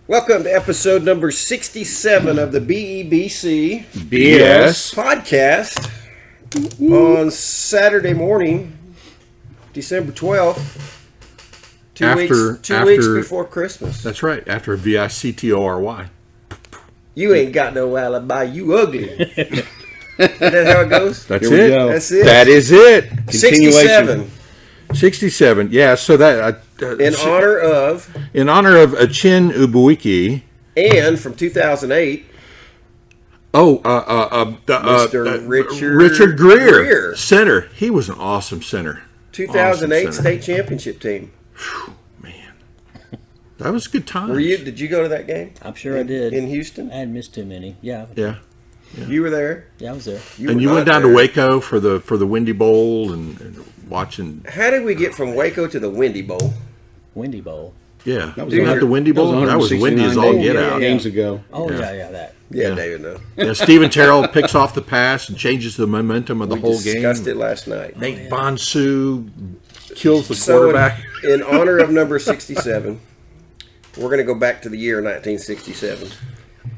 Welcome to episode number 67 of the BEBC BS Podcast on Saturday morning, December 12th, two weeks before Christmas. That's right, after VICTORY. You ain't got no alibi, you ugly. Is that how it goes? That's Here we it. go. That's it. That is it. 67. 67. Yeah, so that In honor of Achin Ubuiki. and from 2008, Mr. Richard Greer, center. He was an awesome center. 2008 Awesome center. state championship team. Man, that was a good time. Did you go to that game? I'm sure I did. In Houston? I hadn't missed too many. Yeah. Yeah. You were there? Yeah, I was there. You went down to Waco for the Windy Bowl and watching. How did we get from Waco to the Windy Bowl? Windy Bowl. Yeah, That was not the Windy Bowl. That was windy as all get out. Games ago. Oh yeah, that. Yeah, David, no. Yeah, Steven Terrell picks off the pass and changes the momentum of the whole game. We discussed it last night. Nate Bonsu kills the quarterback. In honor of number 67, we're going to go back to the year 1967.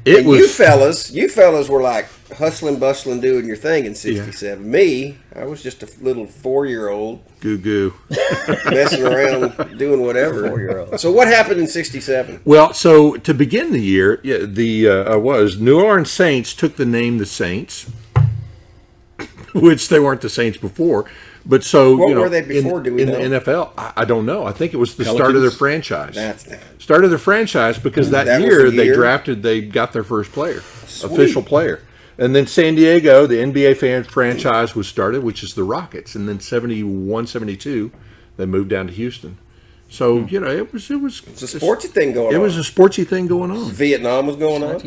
You fellas were like hustling, bustling, doing your thing in 67. Yeah. Me, I was just a little 4-year-old. Goo. Messing around, doing whatever. 4-year-old. So what happened in 67? Well, so to begin the year, New Orleans Saints took the name the Saints, which they weren't the Saints before. But so, what were they before? In the NFL, I don't know. I think it was the start of their franchise. Start of their franchise because that year they got their first player, official player. And then San Diego, the NBA franchise was started, which is the Rockets. And then 71, 72, they moved down to Houston. So, it was it's a sportsy thing going on. It was a sportsy thing going on. Vietnam was going on.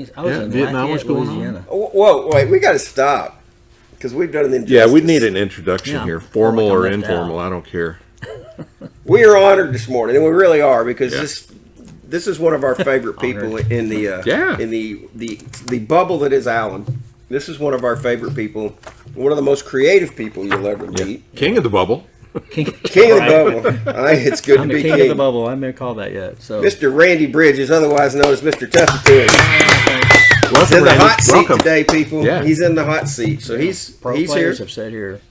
Vietnam was going on. Whoa, wait, we got to stop. Because we've done an injustice. Yeah, we need an introduction here, formal or informal. I don't care. We are honored this morning, and we really are, because this is one of our favorite people in the bubble that is Allen. This is one of our favorite people, one of the most creative people you'll ever meet. King of the bubble. King of the bubble. It's good to be king of the bubble. I haven't been called that yet. So, Mr. Randy Bridges, otherwise known as Mr. Tuffytoon. He's in the hot seat today, people. Yeah. He's in the hot seat. So he's players here. Have sat here.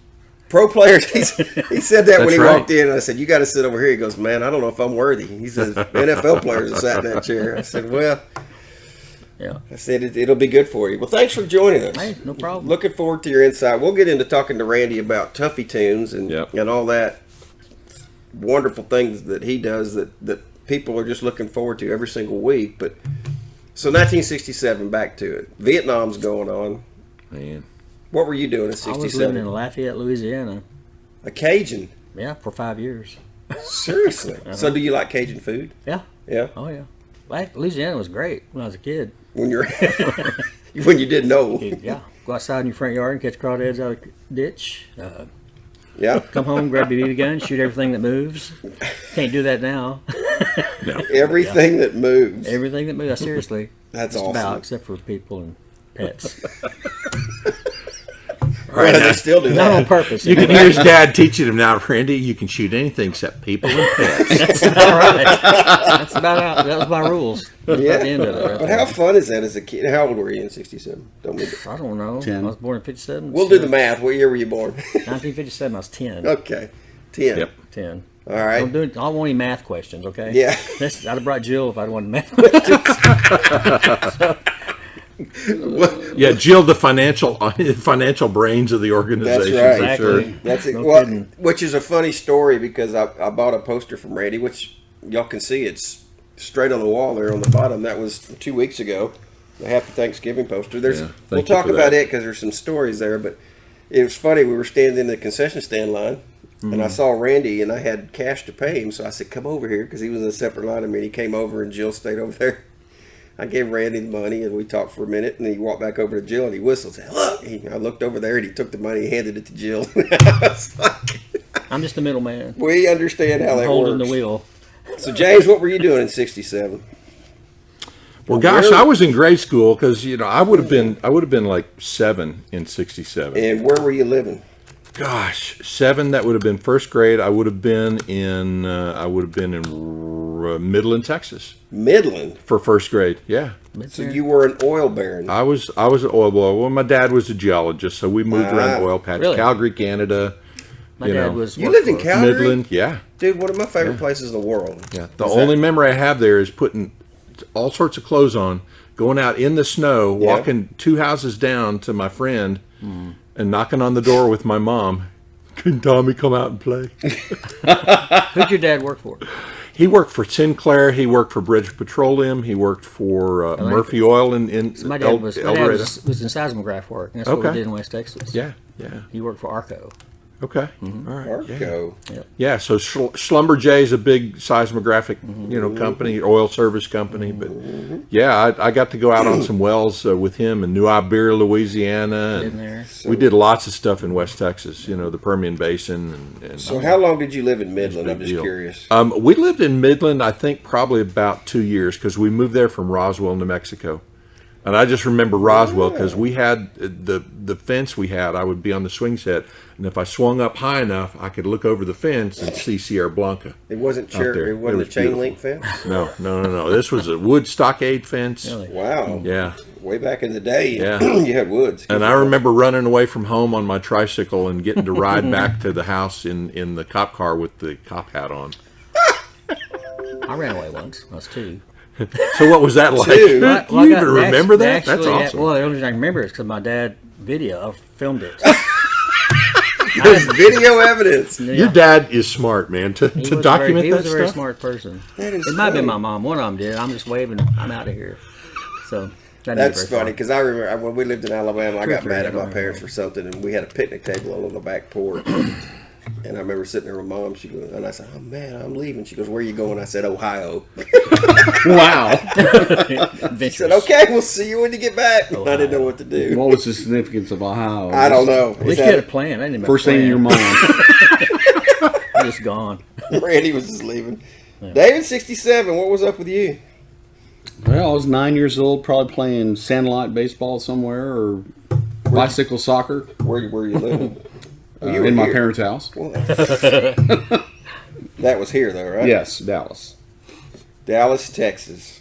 Pro players. He said that when he walked in. And I said, "You got to sit over here." He goes, "Man, I don't know if I'm worthy." He says, "NFL players have sat in that chair." I said, "Well, yeah." I said, "It'll be good for you." Well, thanks for joining us. Hey, no problem. Looking forward to your insight. We'll get into talking to Randy about Tuffytoons and all that wonderful things that he does that people are just looking forward to every single week. But so 1967, back to it. Vietnam's going on. Man. What were you doing in 67? I was living in Lafayette, Louisiana. A Cajun? Yeah, for 5 years. Seriously? So do you like Cajun food? Yeah. Yeah? Oh, yeah. Louisiana was great when I was a kid. When you didn't know. Yeah. Go outside in your front yard and catch crawdads out of the ditch. Come home, grab your BB gun, shoot everything that moves. Can't do that now. No. Everything that moves. Everything that moves. Seriously. That's just awesome. About, except for people and pets. Right, they still do that. Not on purpose. You can hear his dad teaching him now, Randy, you can shoot anything except people and pets. That's about right. That's about out. That was my rules. Yeah. At the end of it. But how fun is that as a kid? How old were you in 67? I don't know. 10. I was born in 57. We'll do the math. What year were you born? 1957. I was 10. Okay. 10. Yep. 10. All right. I don't want any math questions, okay? Yeah. I'd have brought Jill if I'd wanted math questions. Yeah, Jill, the financial brains of the organization. That's right. Exactly. Sure. That's it. Well, which is a funny story because I bought a poster from Randy, which y'all can see it's straight on the wall there on the bottom. That was 2 weeks ago. The Happy Thanksgiving poster. We'll talk about it because there's some stories there. But it was funny. We were standing in the concession stand line, and I saw Randy, and I had cash to pay him. So I said, "Come over here," because he was in a separate line of me. And he came over, and Jill stayed over there. I gave Randy the money, and we talked for a minute, and he walked back over to Jill, and he whistled and said, "Look!" I looked over there, and he took the money and handed it to Jill. I'm just the middleman. We understand how that holding works. The wheel. So, James, what were you doing in 67? Well, gosh, I was in grade school because I would have been like 7 in 67. And where were you living? Gosh, 7. That would have been first grade. I would have been in for Midland, Texas. Midland? For first grade, yeah. So you were an oil baron. I was an oil boy. Well, my dad was a geologist, so we moved around the oil patch. Really? Calgary, Canada. My dad was. You lived in Calgary? Midland, yeah. Dude, one of my favorite places in the world. Yeah. The only memory I have there is putting all sorts of clothes on, going out in the snow, walking 2 houses down to my friend, and knocking on the door with my mom. Can Tommy come out and play? Who'd your dad work for? He worked for Sinclair. He worked for British Petroleum. He worked for Murphy Oil in so my dad was in seismograph work. And that's what we did in West Texas. Yeah. He worked for ARCO. Okay. All right. ARCO. Yeah. So Schlumberger is a big seismographic, company, oil service company. But I got to go out on some wells with him in New Iberia, Louisiana. And we did lots of stuff in West Texas. The Permian Basin. And so how long did you live in Midland? I'm just curious. We lived in Midland, I think, probably about 2 years because we moved there from Roswell, New Mexico. And I just remember Roswell because we had the fence we had. I would be on the swing set, and if I swung up high enough, I could look over the fence and see Sierra Blanca. It wasn't It wasn't a chain link fence. No. This was a wood stockade fence. Really? Wow. Yeah. Way back in the day, you had woods. And I remember running away from home on my tricycle and getting to ride back to the house in the cop car with the cop hat on. I ran away once. I was 2. So what was that like? You even remember that? That's awesome. Well, the only reason I remember is because my dad I filmed it. There's video evidence. Your dad is smart, man, to document that stuff. He was a very smart person. It might have been my mom. One of them did. I'm just waving. I'm out of here. So that's funny because I remember when we lived in Alabama, I got mad at my parents for something, and we had a picnic table on the back porch. And I remember sitting there with Mom. She goes, and I said, "Oh man, I'm leaving." She goes, "Where are you going?" I said, "Ohio." Wow. She said, "Okay, we'll see you when you get back." I didn't know what to do. What was the significance of Ohio? I don't know. At least you had a plan. I didn't First thing in your mind. I'm just gone. Randy was just leaving. Yeah. David, 67. What was up with you? Well, I was 9 years old, probably playing sandlot baseball somewhere or bicycle soccer. Where were you living? In my parents' house. Well, that was here, though, right? Yes, Dallas. Dallas, Texas.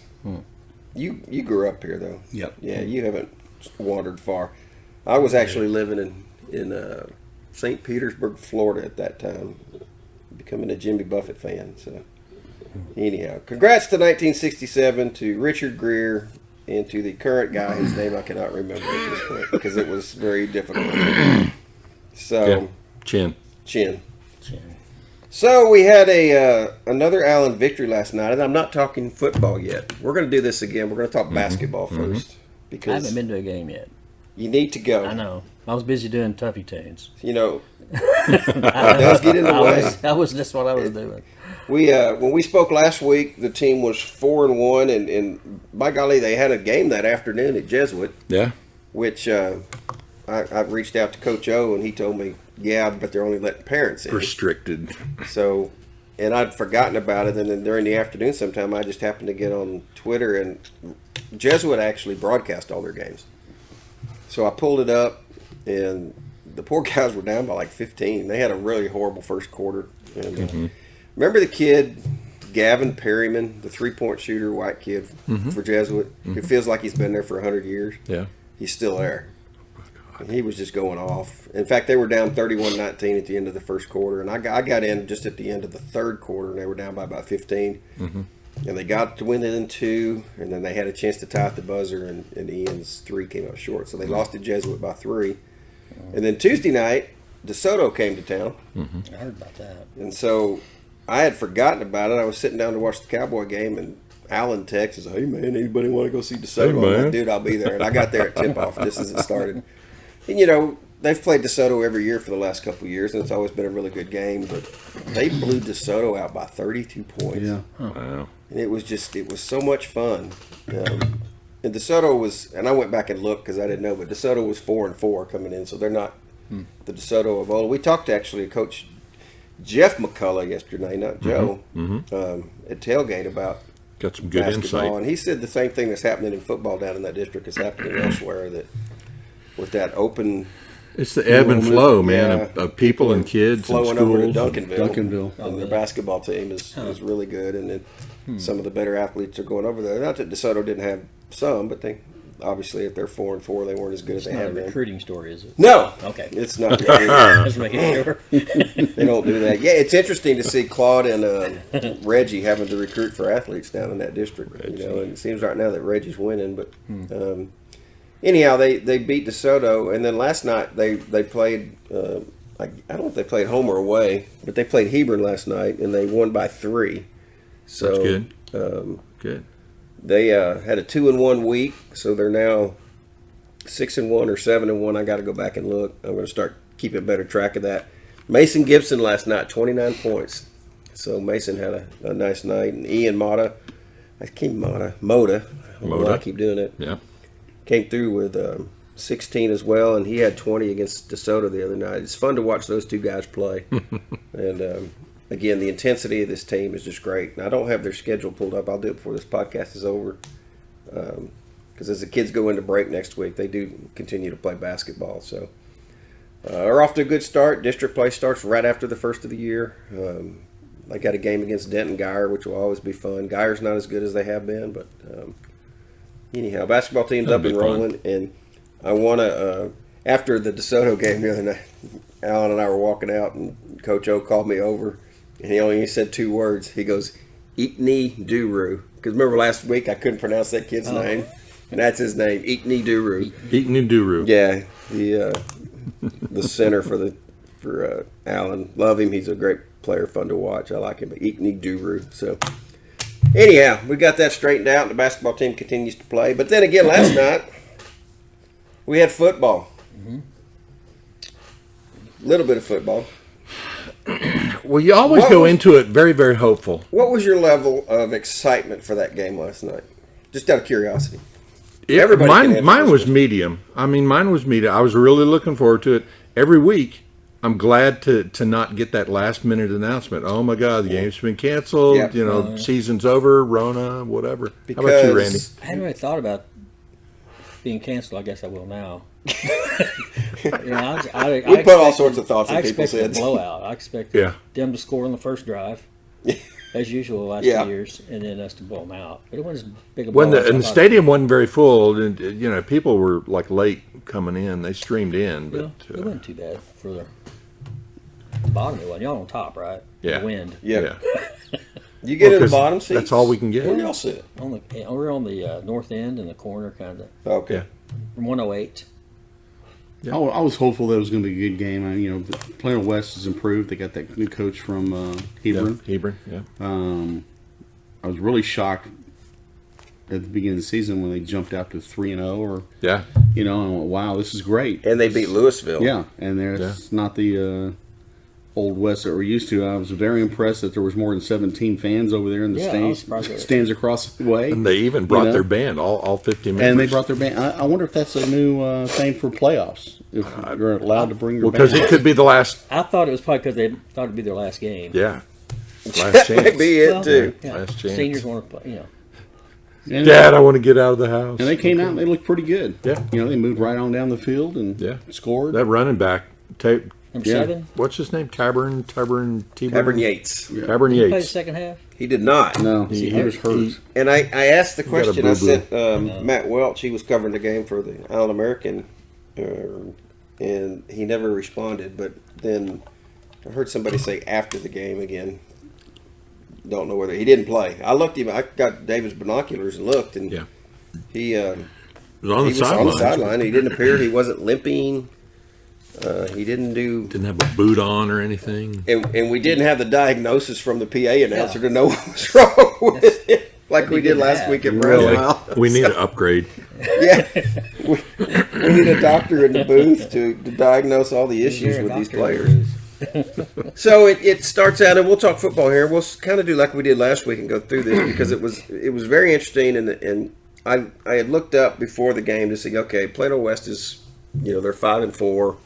You grew up here, though. Yep. Yeah, you haven't wandered far. I was actually living in St. Petersburg, Florida at that time, becoming a Jimmy Buffett fan. So, anyhow, congrats to 1967 to Richard Greer and to the current guy whose name I cannot remember at this point because it was very difficult. So Chin. So we had another Allen victory last night, and I'm not talking football yet. We're going to do this again. We're going to talk basketball first because I haven't been to a game yet. You need to go. I know. I was busy doing Tuffytoons. It does get in the way. That's what I was doing. When we spoke last week, the team was 4-1, and by golly, they had a game that afternoon at Jesuit. Yeah. Which I reached out to Coach O, and he told me, but they're only letting parents in. Restricted. So, and I'd forgotten about it, and then during the afternoon sometime, I just happened to get on Twitter, and Jesuit actually broadcast all their games. So I pulled it up, and the poor guys were down by like 15. They had a really horrible first quarter. And remember the kid, Gavin Perryman, the three-point shooter, white kid for Jesuit, who feels like he's been there for 100 years? Yeah. He's still there. And he was just going off. In fact, they were down 31-19 at the end of the first quarter, and I got in just at the end of the third quarter, and they were down by about 15. And they got to win it in 2, and then they had a chance to tie at the buzzer, and Ian's 3 came up short. So they lost to Jesuit by 3. And then Tuesday night, DeSoto came to town. I heard about that. And so I had forgotten about it. I was sitting down to watch the Cowboy game, and Alan texts, "Hey, man, anybody want to go see DeSoto?" I'm like, "Dude, I'll be there." And I got there at tip-off just as it started. And, they've played DeSoto every year for the last couple of years, and it's always been a really good game. But they blew DeSoto out by 32 points. Yeah. Wow. And it was so much fun. And DeSoto was, and I went back and looked because I didn't know, but DeSoto was 4-4 coming in, so they're not the DeSoto of old. We talked to actually Coach Jeff McCullough yesterday, not Joe, at Tailgate about got some good basketball. insight. And he said the same thing that's happening in football down in that district is happening elsewhere, that with that open It's the ebb and flow, man, of people and kids flowing and over to schools. Duncanville. And their basketball team is really good, and then some of the better athletes are going over there. Not that DeSoto didn't have some, but they obviously, if they're 4-4, they weren't as good as they have been. It's not a recruiting story, is it? No. Okay. It's not. Just making sure. They don't do that. Yeah, it's interesting to see Claude and Reggie having to recruit for athletes down in that district. And it seems right now that Reggie's winning, but anyhow, they beat DeSoto, and then last night they played. I don't know if they played home or away, but they played Hebron last night, and they won by 3. So that's good. Good. They had a 2-1 week, so they're now 6-1 or 7-1. I got to go back and look. I'm going to start keeping better track of that. Mason Gibson last night, 29 points. So Mason had a nice night, and Ian Moda, I keep Moda. I don't know why I keep doing it. Yeah, came through with 16 as well, and he had 20 against DeSoto the other night. It's fun to watch those two guys play, and. Again, the intensity of this team is just great. And I don't have their schedule pulled up. I'll do it before this podcast is over. Because as the kids go into break next week, they do continue to play basketball. So are off to a good start. District play starts right after the first of the year. They got a game against Denton Geyer, which will always be fun. Geyer's not as good as they have been, but anyhow, basketball team's up and rolling. And I want to, after the DeSoto game the other night, Alan and I were walking out, and Coach O called me over. And he only said 2 words. He goes, Ikni Duru. Because remember last week I couldn't pronounce that kid's name. And that's his name, Ikni Duru. Ikni Duru. Yeah, the center for Allen. Love him. He's a great player, fun to watch. I like him. But Ikni Duru. So anyhow, we got that straightened out, and the basketball team continues to play. But then again, last night we had football. A little bit of football. Well, you always go into it very, very hopeful. What was your level of excitement for that game last night? Just out of curiosity. Mine was medium. I mean, mine was medium. I was really looking forward to it. Every week, I'm glad to not get that last-minute announcement. Oh, my God, the game's been canceled. Yep. Season's over, Rona, whatever. How about you, Randy? I hadn't really thought about being canceled. I guess I will now. We put all sorts of thoughts in people's heads. I expected a blowout. I expected them to score on the first drive, as usual the last 2 years, and then us to blow them out. But it wasn't as big a blowout. And the stadium wasn't very full, and people were like late coming in. They streamed in, but it wasn't too bad for the bottom. It wasn't. Y'all on top, right? Yeah. The wind. Yeah. You get in the bottom seats? That's all we can get. Where y'all sit? We're on the north end in the corner, kind of. Okay. Yeah. From 108. Yeah. I was hopeful that it was going to be a good game. Plano West has improved. They got that new coach from Hebron. Yeah. I was really shocked at the beginning of the season when they jumped out to 3-0. And I went, wow, this is great. And they beat Louisville. Yeah, and there's not the Old West that we're used to. I was very impressed that there was more than 17 fans over there in the stands across the way. And they even brought their band, all 50 members. And they brought their band. I wonder if that's a new thing for playoffs. If you're allowed to bring your band. Because it could be the last. I thought it was probably because they thought it'd be their last game. Yeah. Last chance. That might be it, too. Yeah. Last chance. Seniors want to play, Dad, I want to get out of the house. And they came out and they looked pretty good. Yeah. They moved right on down the field and scored. That running back, Number 7? what's his name? Tabern Yates. Yeah. Tabern Did he play the Yates. second half? He did not. No, he was hurt. And I asked the question. I sent Matt Welch. He was covering the game for the Allen American, and he never responded. But then I heard somebody say after the game again. Don't know whether he didn't play. I looked him. I got David's binoculars and looked, and he was on the sideline. He didn't appear. He wasn't limping. He didn't have a boot on or anything. And we didn't have the diagnosis from the PA announcer to know what was wrong with it, like we did last week at Brown. We need an upgrade. Yeah, we need a doctor in the booth to diagnose all the issues with these players. So it starts out, and we'll talk football here. We'll kind of do like we did last week and go through this because it was very interesting, and I had looked up before the game to see, okay, Plano West is, they're 5-4.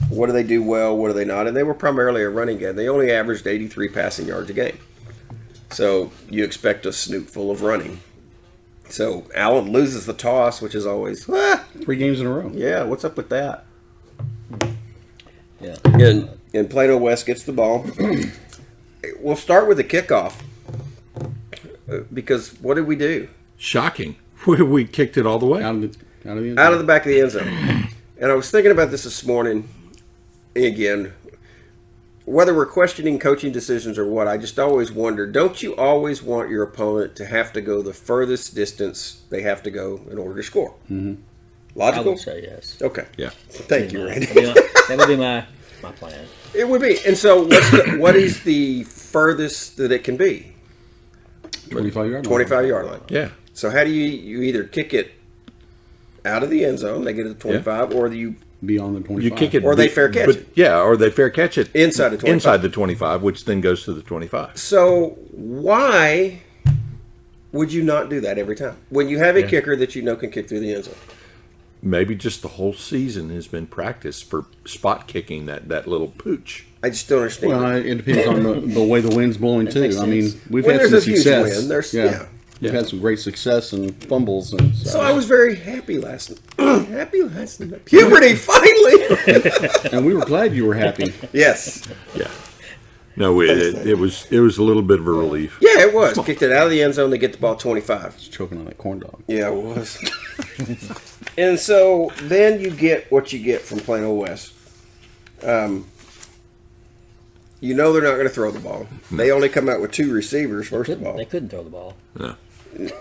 What do they do well? What do they not? And they were primarily a running game. They only averaged 83 passing yards a game. So you expect a snoot full of running So Allen loses the toss, which is always 3 games in a row. Yeah, what's up with that? Yeah. And Plano West gets the ball. We'll start with the kickoff because what did we do? Shocking. We kicked it all the way out of the back of the end zone. And I was thinking about this morning again. Whether we're questioning coaching decisions or what, I just always wonder, don't you always want your opponent to have to go the furthest distance they have to go in order to score? Mm-hmm. Logical? I would say yes. Okay. Yeah. Thank you, Randy. That would be my plan. It would be. And so what is the furthest that it can be? 25-yard line. 25-yard line. Yeah. So how do you either kick it out of the end zone, they get it to 25, or you beyond the 25. You kick it, or they fair catch it. Yeah, or they fair catch it inside the 25. Inside the 25, which then goes to the 25. So why would you not do that every time when you have a kicker that you know can kick through the end zone? Maybe just the whole season has been practice for spot kicking that little pooch. I just don't understand. Well, it depends on the way the wind's blowing too. I mean, we've when had some success. Wind, we've had some great success and fumbles and stuff. So I was very happy last night. Happy last night. Puberty finally. And we were glad you were happy. Yes. Yeah. No, it was a little bit of a relief. Yeah, it was. Kicked it out of the end zone to get the ball 25. It's choking on that corn dog. Yeah, it was. And so then you get what you get from Plano West. You know they're not going to throw the ball. They only come out with 2 receivers, first of all. They couldn't throw the ball.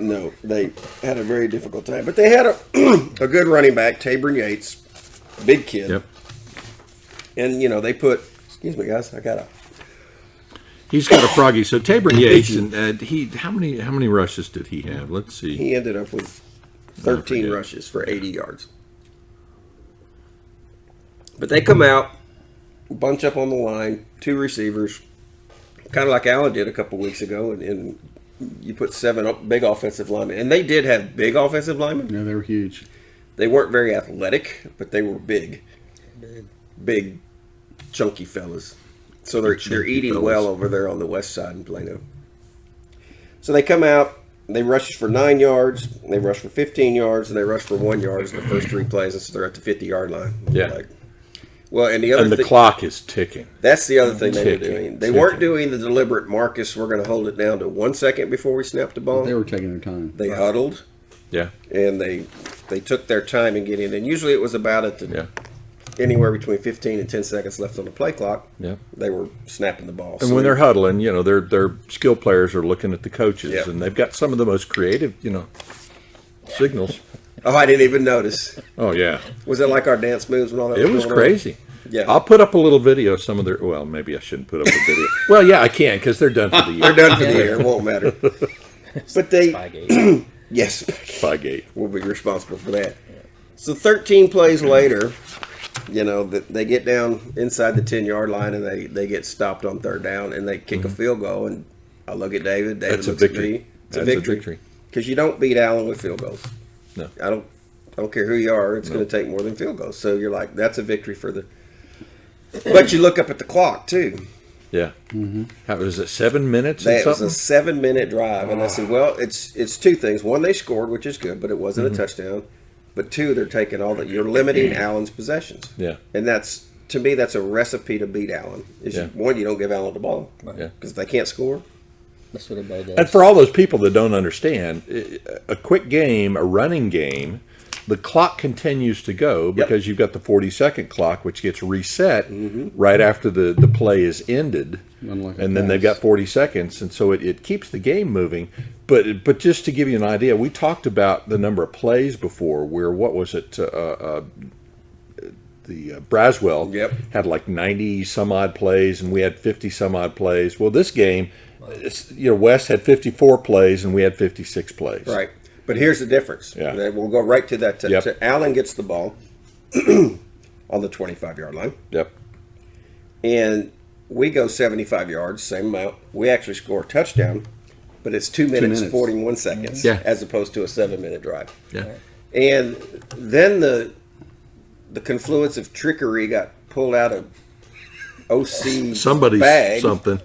No, they had a very difficult time. But they had a good running back, Tabor Yates, big kid. Yep. And, they put, excuse me, guys, He's got a froggy. So Tabor Yates, and how many rushes did he have? Let's see. He ended up with 13 rushes for 80 yards. But they come out, bunch up on the line, 2 receivers, kind of like Allen did a couple weeks ago, and you put 7 big offensive linemen. And they did have big offensive linemen. Yeah, they were huge. They weren't very athletic, but they were big. Big, chunky fellas. So they're eating well over there on the west side in Plano. So they come out, they rush for 9 yards, they rush for 15 yards, and they rush for 1 yard in the first 3 plays, and so they're at the 50-yard line. Yeah. And the clock is ticking. That's the other thing they were doing. They weren't doing the deliberate Marcus, we're going to hold it down to 1 second before we snap the ball. They were taking their time. They huddled. Yeah. And they took their time in getting in. And usually it was about anywhere between 15 and 10 seconds left on the play clock. Yeah. They were snapping the ball. And when they're huddling, their skill players are looking at the coaches, Yeah. and they've got some of the most creative, signals. Oh, I didn't even notice. Oh, yeah. Was it like our dance moves and all that? It was crazy. Yeah. I'll put up a little video of some of their, well, maybe I shouldn't put up a video. Well, yeah, I can, because they're done for the year. They're done for the year. It won't matter. But they... Spygate. Yes. Spygate. We'll be responsible for that. So 13 plays later, they get down inside the 10-yard line, and they get stopped on 3rd down, and they kick a field goal. And I look at David. David looks at me. It's a victory. Because you don't beat Allen with field goals. No. I don't care who you are. It's going to take more than field goals. So you're like, that's a victory for the... But you look up at the clock, too. Yeah. Mm-hmm. How was it, 7 minutes or That something? was a 7-minute drive. And I said, well, it's 2 things. 1, they scored, which is good, but it wasn't a touchdown. But 2, they're taking all that. You're limiting Allen's possessions. Yeah. And to me, that's a recipe to beat Allen. One, you don't give Allen the ball. Yeah. Because if they can't score. That's what everybody does. And for all those people that don't understand, a quick game, a running game, the clock continues to go because you've got the 40-second clock, which gets reset right after the play is ended. And then they've got 40 seconds, and so it keeps the game moving. But just to give you an idea, we talked about the number of plays before, where, what was it, the Braswell had like 90-some-odd plays, and we had 50-some-odd plays. Well, this game, West had 54 plays, and we had 56 plays. Right. But here's the difference. Yeah. We'll go right to that. So Allen gets the ball on the 25-yard line. Yep. And we go 75 yards, same amount. We actually score a touchdown, but it's 2 minutes, 41 seconds as opposed to a 7-minute drive. Yeah. And then the confluence of trickery got pulled out of OC's somebody's bag. Something.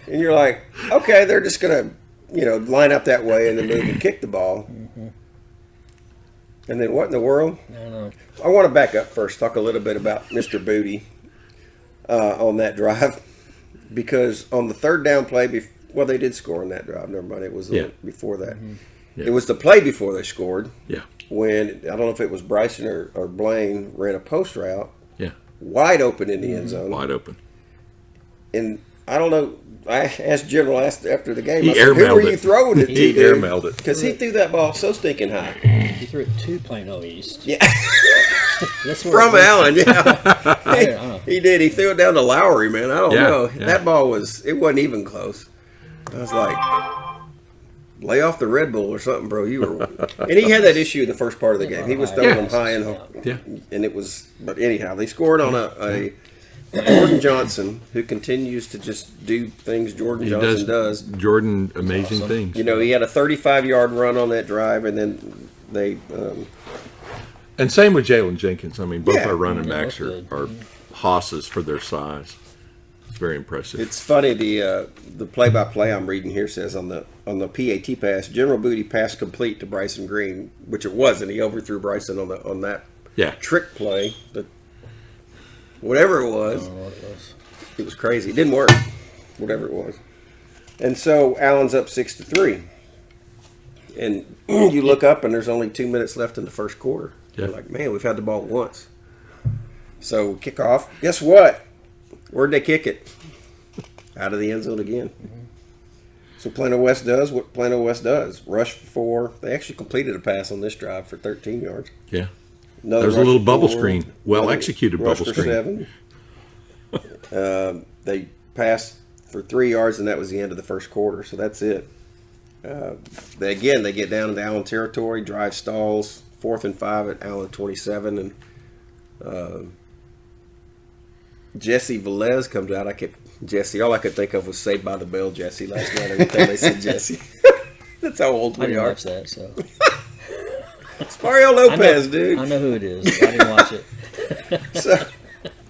And you're like, okay, they're just going to, line up that way and then move and kick the ball. Mm-hmm. And then what in the world? I don't know. I want to back up first, talk a little bit about Mr. Booty on that drive. Because on the third down play, they did score on that drive. Never mind, it was before that. Mm-hmm. Yeah. It was the play before they scored. Yeah. When, I don't know if it was Bryson or Blaine, ran a post route. Yeah. Wide open in the end zone. Wide open. And I don't know, I asked General after the game, who were you throwing it to? He airmailed it. Because he threw that ball so stinking high. He threw it to Plano East. Yeah. From Allen, he did. He threw it down to Lowry, man. I don't know. Yeah. That ball it wasn't even close. I was like, lay off the Red Bull or something, bro. And he had that issue in the first part of the game. He was throwing them high and it was. But anyhow, they scored on a Jordan Johnson, who continues to just do things Johnson does. Jordan, amazing things. He had a 35-yard run on that drive, and then they. And same with Jalen Jenkins. I mean, both our running backs are hosses for their size. It's very impressive. It's funny, the play-by-play I'm reading here says on the PAT pass, General Booty pass complete to Bryson Green, which it wasn't. He overthrew Bryson on that trick play. Whatever it was. It was crazy. It didn't work. Whatever it was. And so Allen's up 6-3. And you look up and there's only 2 minutes left in the first quarter. Yeah. You're like, man, we've had the ball once. So kick off. Guess what? Where'd they kick it? Out of the end zone again. Mm-hmm. So Plano West does what Plano West does. Rush for 4. They actually completed a pass on this drive for 13 yards. Yeah. There's a little bubble screen. Well executed bubble screen. 7. They passed for 3 yards, and that was the end of the first quarter. So that's it. They get down into Allen territory. Drive stalls. 4th and 5 at Allen 27, and Jesse Velez comes out. All I could think of was Saved by the Bell Jesse last night. Every time they said Jesse, that's how old we are. I didn't watch that, so it's Mario Lopez, dude. I know who it is. I didn't watch it. So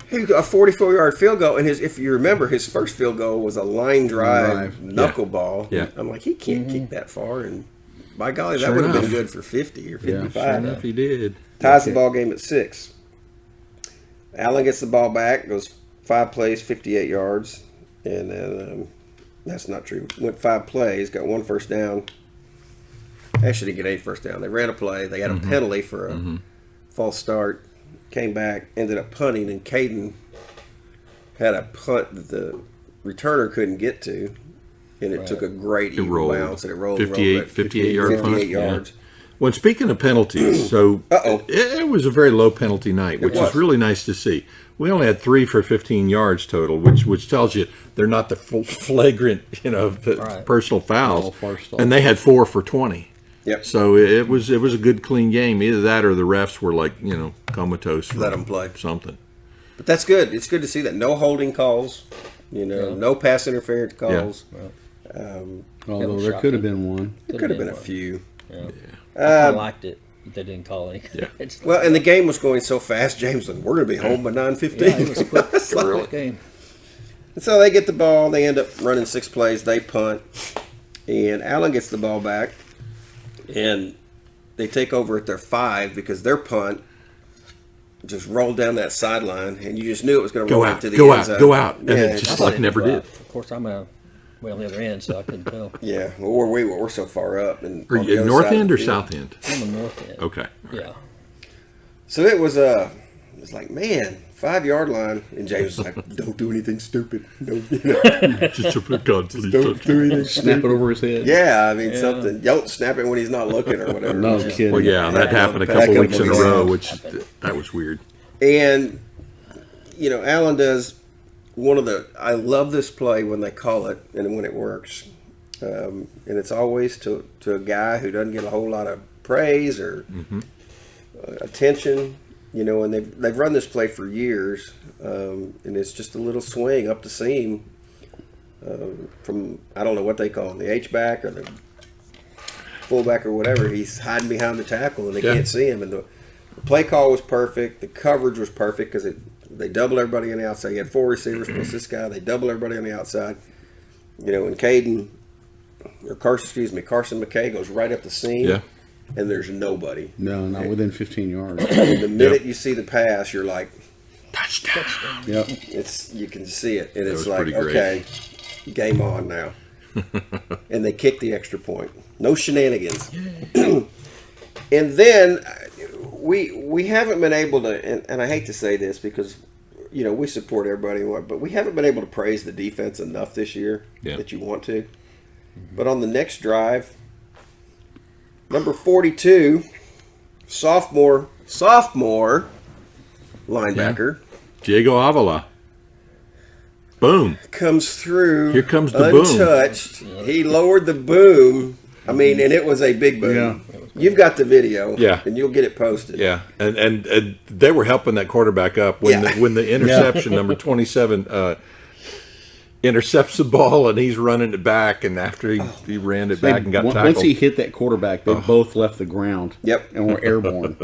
he got a 44-yard field goal, and if you remember, his first field goal was a line drive knuckleball. Yeah. I'm like, he can't kick that far, and by golly, that would have been good for 50 or 55. Sure enough, he did. Ties the ball game at 6. Allen gets the ball back, goes 5 plays, 58 yards, and then that's not true. Went 5 plays, got 1 first down. Actually, didn't get any first down. They ran a play. They had a penalty for a false start. Came back, ended up punting, and Caden had a punt that the returner couldn't get to. And it took a great even bounce, and it rolled 58 yards. Yeah. Well, speaking of penalties, so it was a very low penalty night, which is really nice to see. We only had 3 for 15 yards total, which tells you they're not the flagrant, personal fouls. And they had 4 for 20. Yep. So it was a good, clean game. Either that or the refs were like, comatose. Let them play something. But that's good. It's good to see that. No holding calls. No pass interference calls. Yeah. Although there could have been one. There could have been a few. Yeah. I liked it. They didn't call any. Yeah. Well, and the game was going so fast. James was like, we're going to be home by 9:15. Yeah, it was a quick game. And so they get the ball. They end up running 6 plays. They punt. And Allen gets the ball back. And they take over at their 5 because their punt just rolled down that sideline. And you just knew it was going to roll into the end zone. Go out. And it just never did. Of course, I'm way on the other end, so I couldn't tell. Yeah, well, we're so far up. And are you north end or south end? I'm on the north end. Okay. Yeah. So it was like, man, 5-yard line, and James was like, "Don't do anything stupid. Just don't do anything. Snap it over his head." Yeah, I mean something. Don't snap it when he's not looking or whatever. No kidding. Well, yeah, that happened a couple weeks in a row, which that was weird. And Allen does. I love this play when they call it and when it works. And it's always to a guy who doesn't get a whole lot of praise or attention, and they've run this play for years. And it's just a little swing up the seam from, I don't know what they call him, the H-back or the fullback or whatever. He's hiding behind the tackle and they can't see him. And the play call was perfect. The coverage was perfect because they double everybody on the outside. You had 4 receivers plus this guy. They double everybody on the outside. And Caden Carson McKay goes right up the seam. Yeah. And there's nobody. No, not within 15 yards. The minute you see the pass, you're like, touchdown. Yep. You can see it, and it's like, okay, game on now. And they kick the extra point. No shenanigans. And then we haven't been able to, and I hate to say this because, we support everybody, but we haven't been able to praise the defense enough this year that you want to. But on the next drive, number 42, sophomore linebacker, Diego Avila. Boom. Comes through. Here comes the untouched. Boom. He lowered the boom. I mean, and it was a big boom. Yeah. You've got the video. Yeah. And you'll get it posted. Yeah. And they were helping that quarterback up when the interception, number 27, intercepts the ball, and he's running it back, and after he ran it back and got tackled. Once he hit that quarterback, they both left the ground. Yep. And were airborne.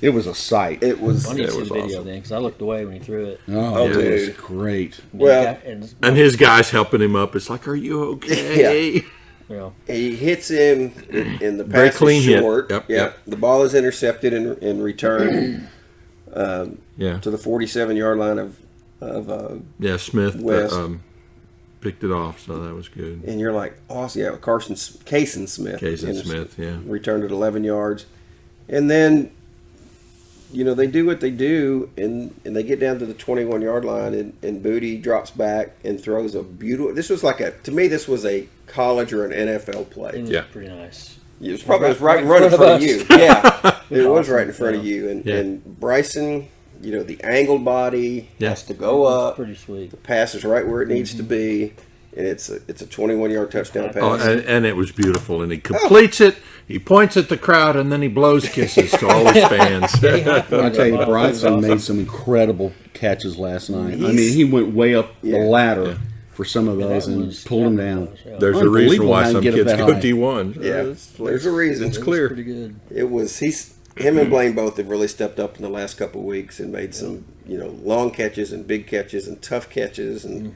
It was a sight. It was. I need to see the video awesome. then, because I looked away when he threw it. Oh, dude. it was great. Well, and his guys helping him up. It's like, are you okay? Yeah. He hits him, and the Very pass clean is short. hit. Yep. The ball is intercepted and returned to the 47-yard line of Smith West. Picked it off, so that was good. And you're like, awesome. Yeah, Cason Smith. Returned it 11 yards. And then, they do what they do, and they get down to the 21-yard line, and Booty drops back and throws a beautiful. This was to me, this was a college or an NFL play. It was pretty nice. It was probably right in front of you. Yeah, it was right in front of you. And Bryson, the angled body has to go up. Pretty sweet. The pass is right where it needs to be, and it's a 21-yard touchdown pass. Oh, and it was beautiful. And he completes it. He points at the crowd, and then he blows kisses to all his fans. I tell you, Bryson made some incredible catches last night. He went way up the ladder for some of those and pulled them down. There's a reason why some kids go D1. Yeah, there's a reason. It's clear. Pretty good. Him and Blaine both have really stepped up in the last couple of weeks and made some, long catches and big catches and tough catches. And,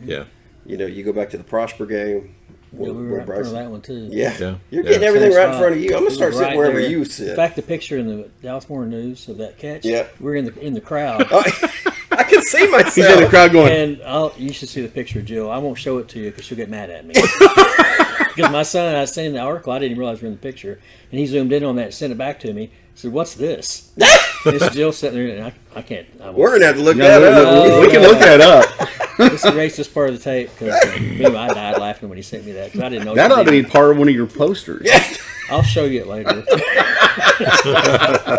you go back to the Prosper game. We were right in front of that one, too. Yeah. You're getting everything right in front of you. I'm going to start sitting wherever you sit. In fact, the picture in the Dallas Morning News of that catch, we're in the crowd. I can see myself. He's in the crowd going. And you should see the picture of Jill. I won't show it to you because she'll get mad at me. Because my son, I sent him the article. I didn't realize we were in the picture. And he zoomed in on that and sent it back to me. He said, "What's this?" And it's Jill sitting there, and I can't. We're going to have to look that up. We can look that up. Let's erase this part of the tape because I died laughing when he sent me that because I didn't know. That ought to be part of one of your posters. I'll show you it later. But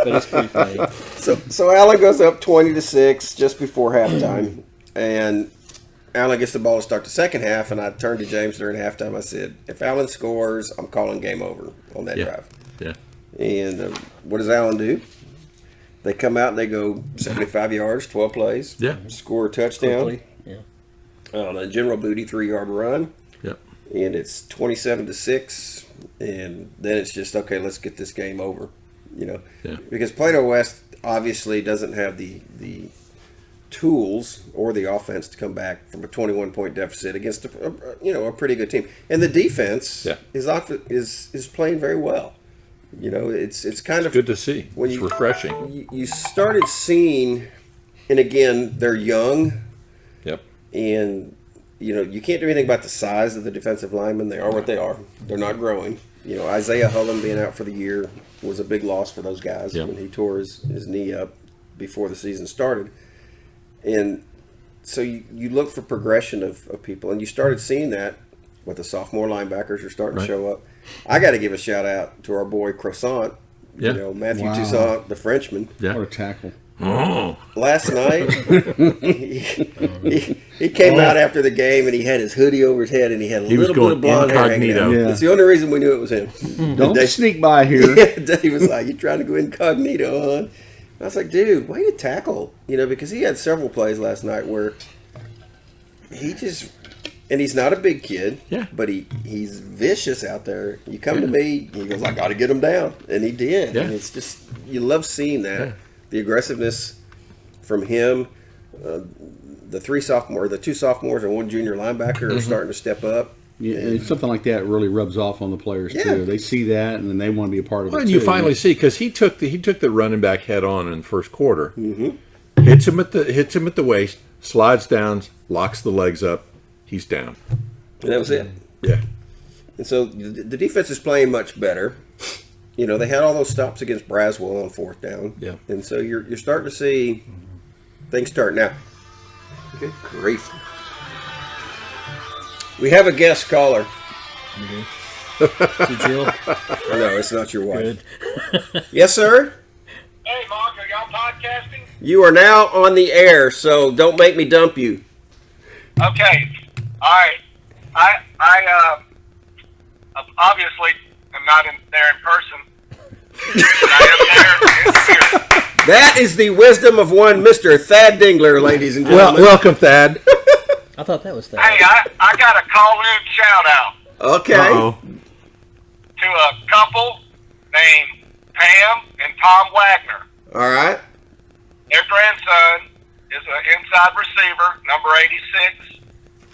it's pretty funny. So Allen goes up 20-6 just before halftime, and Allen gets the ball to start the second half. And I turned to James during halftime. I said, "If Allen scores, I'm calling game over on that drive." Yeah. And what does Allen do? They come out and they go 75 yards, 12 plays. Yeah. Score a touchdown. Quickly. Yeah. On a General Booty 3-yard run. Yep. And it's 27-6. And then it's just, okay, let's get this game over. Because Plano West obviously doesn't have the tools or the offense to come back from a 21-point deficit against a pretty good team. And the defense is playing very well. It's kind of good to see. It's refreshing. You started seeing, and again, they're young. Yep. And, you can't do anything about the size of the defensive linemen. They are what they are. They're not growing. Isaiah Hullen being out for the year was a big loss for those guys when he tore his knee up before the season started. And so you look for progression of people, and you started seeing that with the sophomore linebackers are starting to show up. I got to give a shout out to our boy Croissant, Matthew Toussaint, the Frenchman. Yeah. What a tackle. Oh. Last night, he came out after the game and he had his hoodie over his head and he had a little bit of blonde hair hanging out. Yeah. It's the only reason we knew it was him. Don't sneak by here. Dave was like, "You trying to go incognito, huh?" I was like, "Dude, way to tackle." Because he had several plays last night where he just, and he's not a big kid, but he's vicious out there. You come to me, he goes, "I got to get him down," and he did. Yeah. And it's just, you love seeing that. Yeah. The aggressiveness from him, the two sophomores and one junior linebacker are starting to step up, Yeah, and something like that really rubs off on the players too. They see that, and then they want to be a part of it. And too. you finally see, because he took the running back head on in the first quarter, hits him at the waist, slides down, locks the legs up, he's down. And that was it. Yeah. And so the defense is playing much better. You know, they had all those stops against Braswell on fourth down. Yeah. And so you're starting to see things start now. Good grief. We have a guest caller. Jill? No, it's not your wife. Good. Yes, sir? Hey, Mark, are y'all podcasting? You are now on the air, so don't make me dump you. Okay. All right. I obviously am not there in person. But I am there in spirit. That is the wisdom of one Mr. Thad Dingler, ladies and gentlemen. Well, welcome, Thad. I thought that was Thad. Hey, I got a call-in shout-out. Okay. Uh-oh. To a couple named Pam and Tom Wagner. All right. Their grandson is an inside receiver, number 86,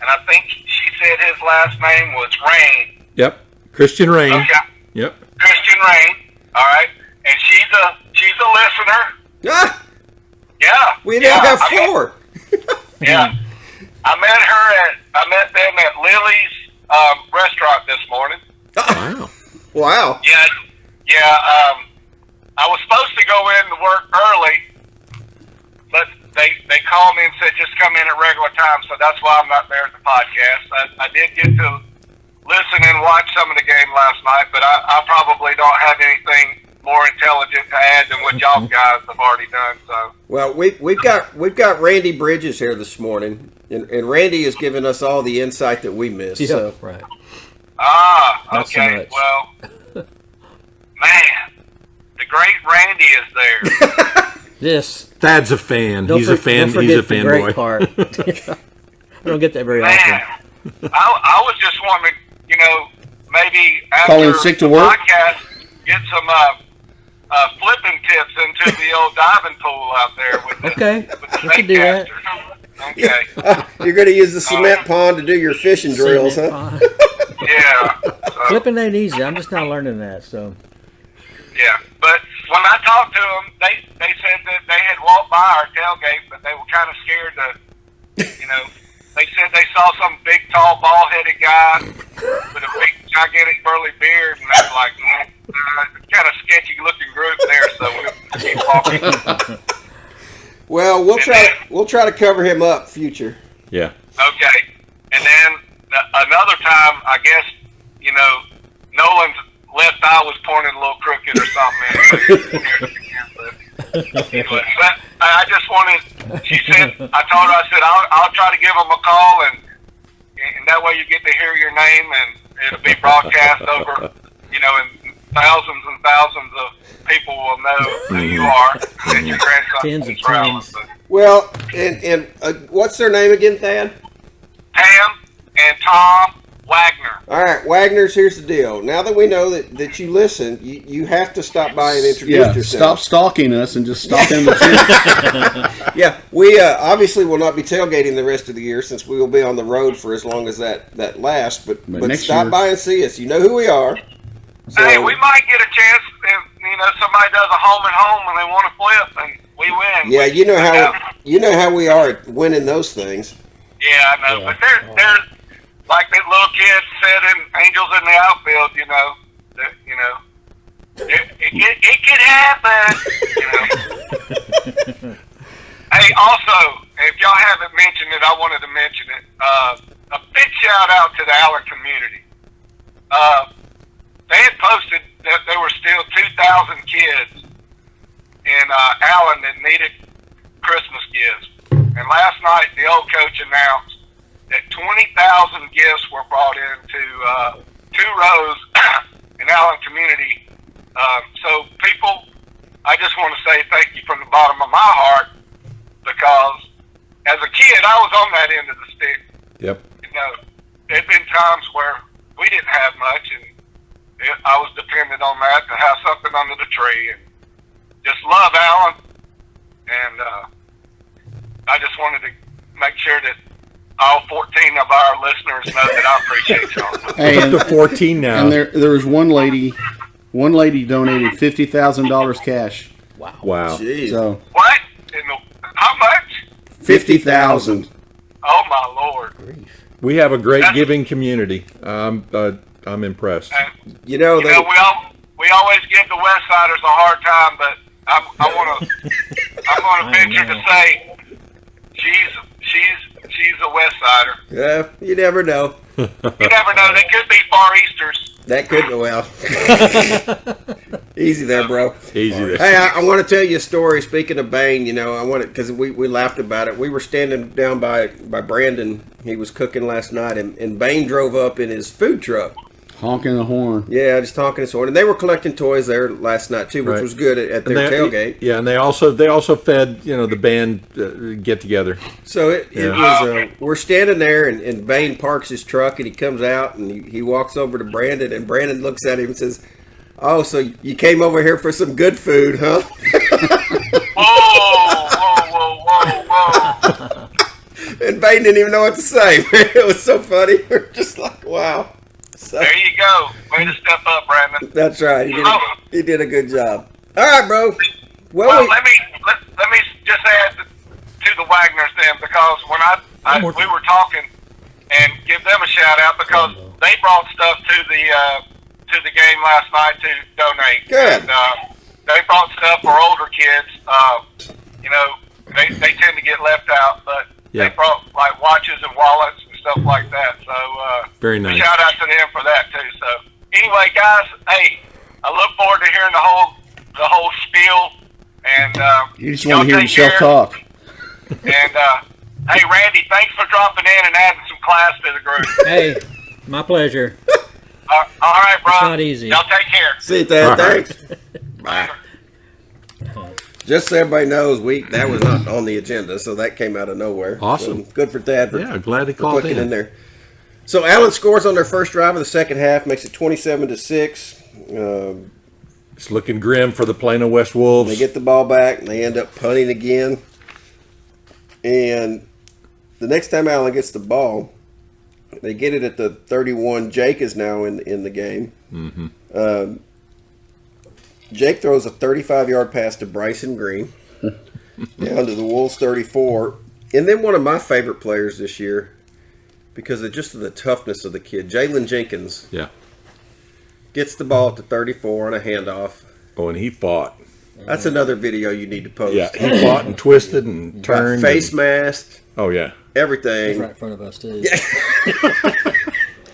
and I think she said his last name was Rain. Yep. Christian Rain. Okay. Yep. Christian Rain. All right. And she's a listener. Ah, Yeah. we now have four. Yeah. I met them at Lily's restaurant this morning. Wow. Wow. Yeah. I was supposed to go in to work early, but they called me and said just come in at regular time, so that's why I'm not there at the podcast. I did get to listen and watch some of the game last night, but I probably don't have anything more intelligent to add than what y'all guys have already done. So Well, we've got Randy Bridges here this morning, and Randy has given us all the insight that we missed. Yeah, So right. okay. so much. Well, man, the great Randy is there. Yes. Thad's a fan. He's a fan. He's a fanboy. I don't get that very Man, often. I was just wanting to, maybe Call in after sick to the work? podcast, get some flipping tips into the old diving pool out there with the, Okay, with the we can do that. Okay. you're going to use the cement pond to do your fishing drills, huh? Yeah. So, Flipping ain't easy. I'm just now learning that. So yeah. But when I talked to them, they said that they had walked by our tailgate, but they were kind of scared to, they said they saw some big, tall, bald-headed guy with a big, gigantic, burly beard, and they were like, kind of sketchy-looking group there, so we'll keep walking. Well, we'll try to cover him up future. Yeah. Okay. And then another time, I guess, Nolan's left eye was pointing a little crooked or something. Anyway, but I just wanted, she said, I said, I'll try to give him a call, and that way you get to hear your name, and it'll be broadcast over, and thousands and thousands of people will know who you are, and your grandson. Tens of tens. Well, and what's their name again, Thad? Pam and Tom Wagner. All right, Wagner's, here's the deal. Now that we know that you listen, you have to stop by and introduce yourself. Stop stalking us and just stop in the city. Yeah, we obviously will not be tailgating the rest of the year since we will be on the road for as long as that lasts. But stop by and see us. You know who we are. So, Hey, we might get a chance if somebody does a home and home and they want to flip and we win. Yeah, you know how we are at winning those things. Yeah, I know. Yeah. But there's like that little kid said in Angels in the Outfield, it could happen. Hey, also, if y'all haven't mentioned it, I wanted to mention it. A big shout out to the Allen community. They had posted that there were still 2,000 kids in Allen that needed Christmas gifts. And last night, the old coach announced that 20,000 gifts were brought into 2 rows in Allen community. So people, I just want to say thank you from the bottom of my heart, because as a kid, I was on that end of the stick. Yep. There'd been times where we didn't have much, and I was dependent on that to have something under the tree. And just love Allen, and I just wanted to make sure that all 14 of our listeners listeners know that I appreciate y'all. Hey, up to 14 now. And there was one lady donated $50,000 cash. Wow. Jeez. So What? How much? 50,000. Oh my Lord! We have a great giving community. I'm impressed. You know, we always give the West Siders a hard time, but I'm going to venture to say she's a West Sider. Yeah, you never know. You never know. They could be Far Easters. That could go well. Easy there, bro. Easy there. Hey, I want to tell you a story. Speaking of Bane, you know, I want it because we laughed about it. We were standing down by Brandon. He was cooking last night, and Bane drove up in his food truck. Honking the horn. Yeah, just honking his horn. And they were collecting toys there last night too, which was good at their tailgate. Yeah, and they also fed the band get together. So it was. We're standing there, and Bane parks his truck, and he comes out, and he walks over to Brandon, and Brandon looks at him and says, "Oh, so you came over here for some good food, huh?" Whoa. And Bane didn't even know what to say. It was so funny. We're just like, wow. So, there you go. Way to step up, Brandon. That's right. He did a good job. All right, bro. Well, let me just add to the Wagners then, because when we were talking, and give them a shout out because they brought stuff to the game last night to donate. Good. And, they brought stuff for older kids. They tend to get left out, but they brought like watches and wallets and stuff like that. So very nice. Shout out to them for that too. So anyway, guys, hey, I look forward to hearing the whole spiel. And you just want to hear yourself talk. And hey, Randy, thanks for dropping in and adding some class to the group. Hey, my pleasure. All right, bro. It's not easy. Y'all take care. See you, Dad. Right. Thanks. Bye. Just so everybody knows, that was not on the agenda, so that came out of nowhere. Awesome. So good for Dad. Glad he called in there. So Allen scores on their first drive of the second half, makes it 27-6. It's looking grim for the Plano West Wolves. They get the ball back, and they end up punting again. And the next time Allen gets the ball, they get it at the 31. Jake is now in the game. Mm-hmm. Jake throws a 35-yard pass to Bryson Green down to the Wolves 34. And then one of my favorite players this year, because of just the toughness of the kid, Jalen Jenkins. Yeah. Gets the ball at the 34 on a handoff. Oh, and he fought. That's another video you need to post. Yeah, he fought and twisted and turned. Face masked. Oh, yeah. Everything. He's right in front of us, too. Yeah.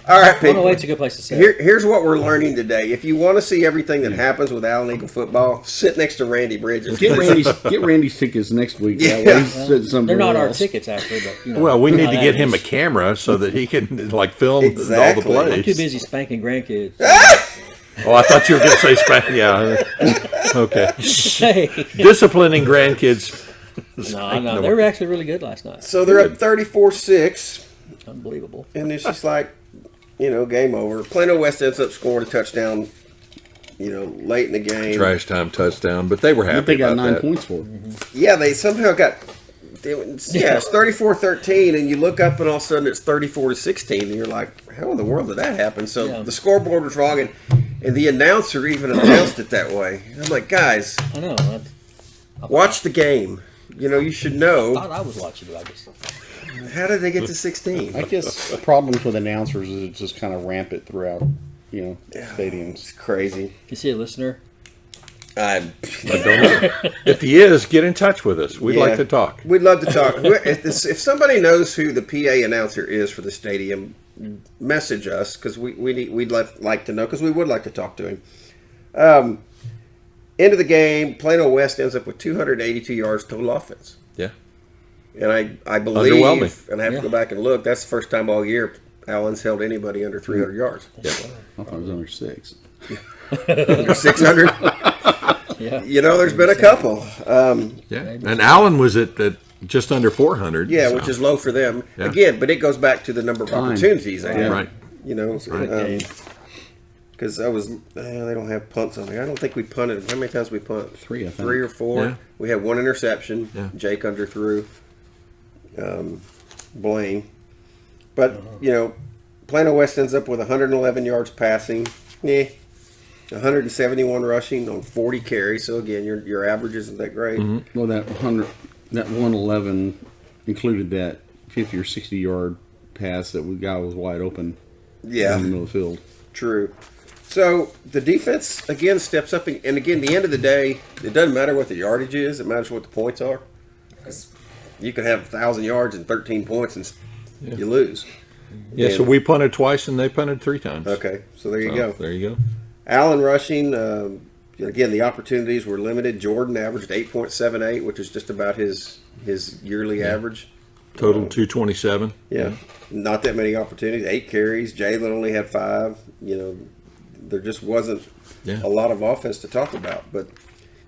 All right, people. Wait's a good place to sit. Here's what we're learning today. If you want to see everything that happens with Allen Eagle football, sit next to Randy Bridges. Get Randy's tickets next week. Yeah. They're not our tickets, actually. But, well, we need to get him a camera so that he can film all the plays. I'm too busy spanking grandkids. Oh, I thought you were going to say spank. Yeah. Okay. Hey. Disciplining grandkids. No, they were actually really good last night. So they're up 34-6. Unbelievable. And it's just like, game over. Plano West ends up scoring a touchdown, late in the game. Trash time touchdown, but they were happy. But they got about 9 that. points for it. Mm-hmm. Yeah, they somehow got. It's 34-13, and you look up, and all of a sudden it's 34-16, and you're like, how in the world did that happen? So the scoreboard was wrong, and the announcer even announced it that way. I'm like, guys, I know. Watch the game. You should know. I thought I was watching it. I guess. How did they get to 16? I guess problems with announcers is just kind of rampant throughout, stadiums. It's crazy. You see a listener? I don't know. If he is, get in touch with us. We'd like to talk. We'd love to talk. If somebody knows who the PA announcer is for the stadium, message us because we'd like to know because we would like to talk to him. End of the game, Plano West ends up with 282 yards total offense. Yeah. And I believe, and I have to go back and look, that's the first time all year Allen's held anybody under 300 yards. Yeah. I thought it was under 6. Under 600? Yeah. There's been a couple. And Allen was at just under 400. Yeah, which is low for them. Yeah. Again, but it goes back to the number of opportunities they have. Right. Because they don't have punts on there. I don't think we punted. How many times we punt? 3, I think. 3 or 4. Yeah. We had 1 interception. Yeah. Jake underthrew. Blaine. But, Plano West ends up with 111 yards passing. 171 rushing on 40 carries. So again, your average isn't that great. Well, that 111 included that 50 or 60 yard pass that the guy was wide open. Yeah, in the middle of the field. True. So the defense again steps up, and again, the end of the day, it doesn't matter what the yardage is; it matters what the points are. You can have 1,000 yards and 13 points, and you lose. Yeah. So we punted twice, and they punted 3 times. Okay, so there you go. There you go. Allen rushing. Again, the opportunities were limited. Jordan averaged 8.78, which is just about his yearly average. Total 227. Yeah, not that many opportunities. 8 carries. Jalen only had 5. There just wasn't a lot of offense to talk about. But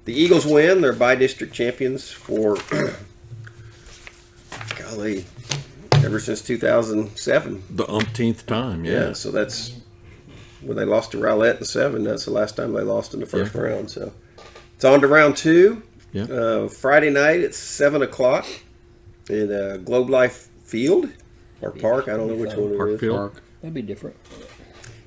the Eagles win. They're by-district champions for, golly, ever since 2007. The umpteenth time, Yeah, so that's when they lost to Rowlett in 7. That's the last time they lost in the first round. So it's on to round 2. Yeah. Friday night at 7 o'clock in Globe Life Field or Park. I don't know which one it is. Park. That'd be different.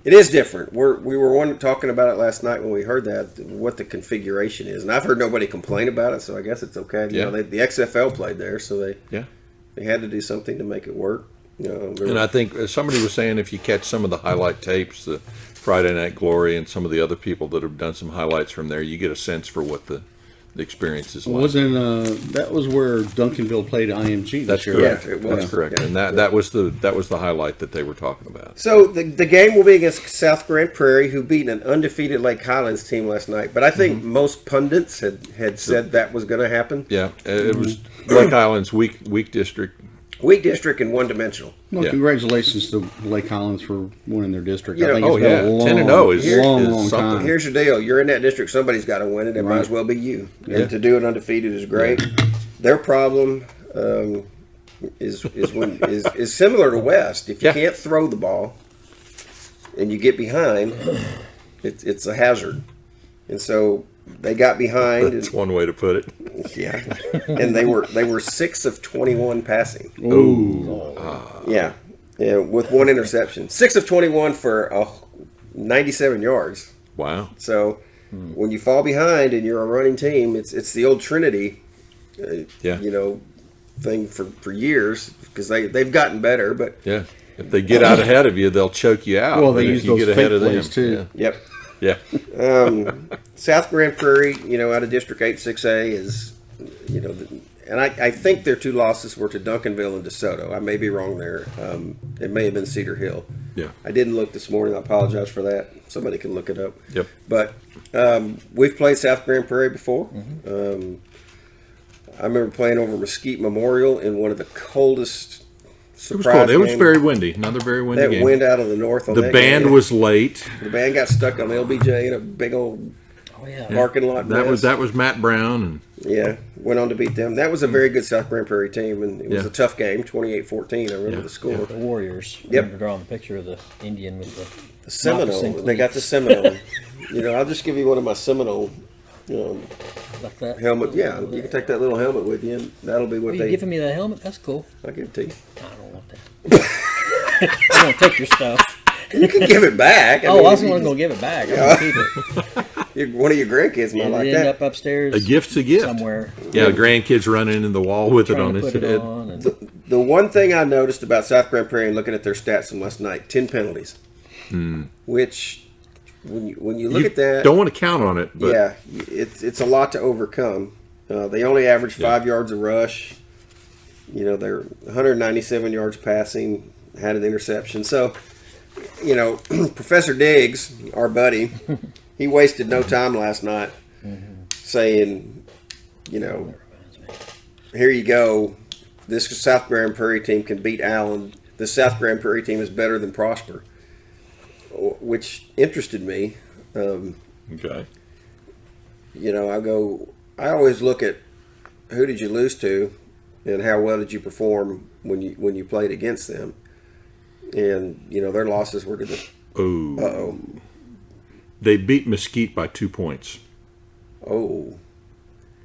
It is different. We were talking about it last night when we heard that, what the configuration is. And I've heard nobody complain about it, so I guess it's okay. The XFL played there, so they had to do something to make it work. And I think somebody was saying if you catch some of the highlight tapes, the Friday Night Glory and some of the other people that have done some highlights from there, you get a sense for what the experience is like. That was where Duncanville played IMG this year. Correct. Yeah, it was. That's correct. And that was the highlight that they were talking about. So the game will be against South Grand Prairie, who beat an undefeated Lake Highlands team last night. But I think most pundits had said that was going to happen. Yeah, it was Lake Highlands weak district. Weak district and one-dimensional. Well, congratulations to Lake Highlands for winning their district. I think 10-0 is long something. time. Here's your deal. You're in that district. Somebody's got to win it. It might as well be you. Yeah. And to do it undefeated is great. Yeah. Their problem is similar to West. If you can't throw the ball and you get behind, it's a hazard. And so they got behind. That's one way to put it. Yeah, and they were 6 of 21 passing. Ooh. Yeah, with 1 interception. 6 of 21 for 97 yards. Wow. So when you fall behind and you're a running team, it's the old Trinity, thing for years, because they've gotten better. But yeah, if they get out ahead of you, they'll choke you out. Well, they use those fake plays too. Yep. Yeah. South Grand Prairie, out of District 8-6A is, and I think their 2 losses were to Duncanville and DeSoto. I may be wrong there. It may have been Cedar Hill. Yeah. I didn't look this morning. I apologize for that. Somebody can look it up. Yep. But we've played South Grand Prairie before. Mm-hmm. I remember playing over Mesquite Memorial in one of the coldest. It was cold. It was very windy. Another very windy that game. Wind out of the north. On the band was late. The band got stuck on LBJ in a big old parking lot. That was Matt Brown. And went on to beat them. That was a very good South Grand Prairie team, and it was a tough game, 28-14. I remember the score. Yeah, the Warriors. Yep. I'm drawing the picture of the Indian with the Seminole. They got the Seminole. I'll just give you one of my Seminole. Like that helmet. Yeah, you can take that little helmet with you, and that'll be what you giving me that helmet? That's cool. I'll give it to you. I don't want that. I'm gonna take your stuff. You can give it back. I was going to give it back. I'm gonna keep it. One of your grandkids might like that. End up upstairs. A gift's a gift somewhere. Yeah, grandkids running into the wall with it on his head. The one thing I noticed about South Grand Prairie and looking at their stats from last night, 10 penalties, which. When you look at that, don't want to count on it. But it's a lot to overcome. They only average 5 yards a rush. They're 197 yards passing. Had an interception. So, Professor Diggs, our buddy, he wasted no time last night saying, here you go. This South Grand Prairie team can beat Allen. The South Grand Prairie team is better than Prosper. Which interested me. Okay. I always look at who did you lose to and how well did you perform when you played against them. And, their losses were to the... They beat Mesquite by 2 points. Oh.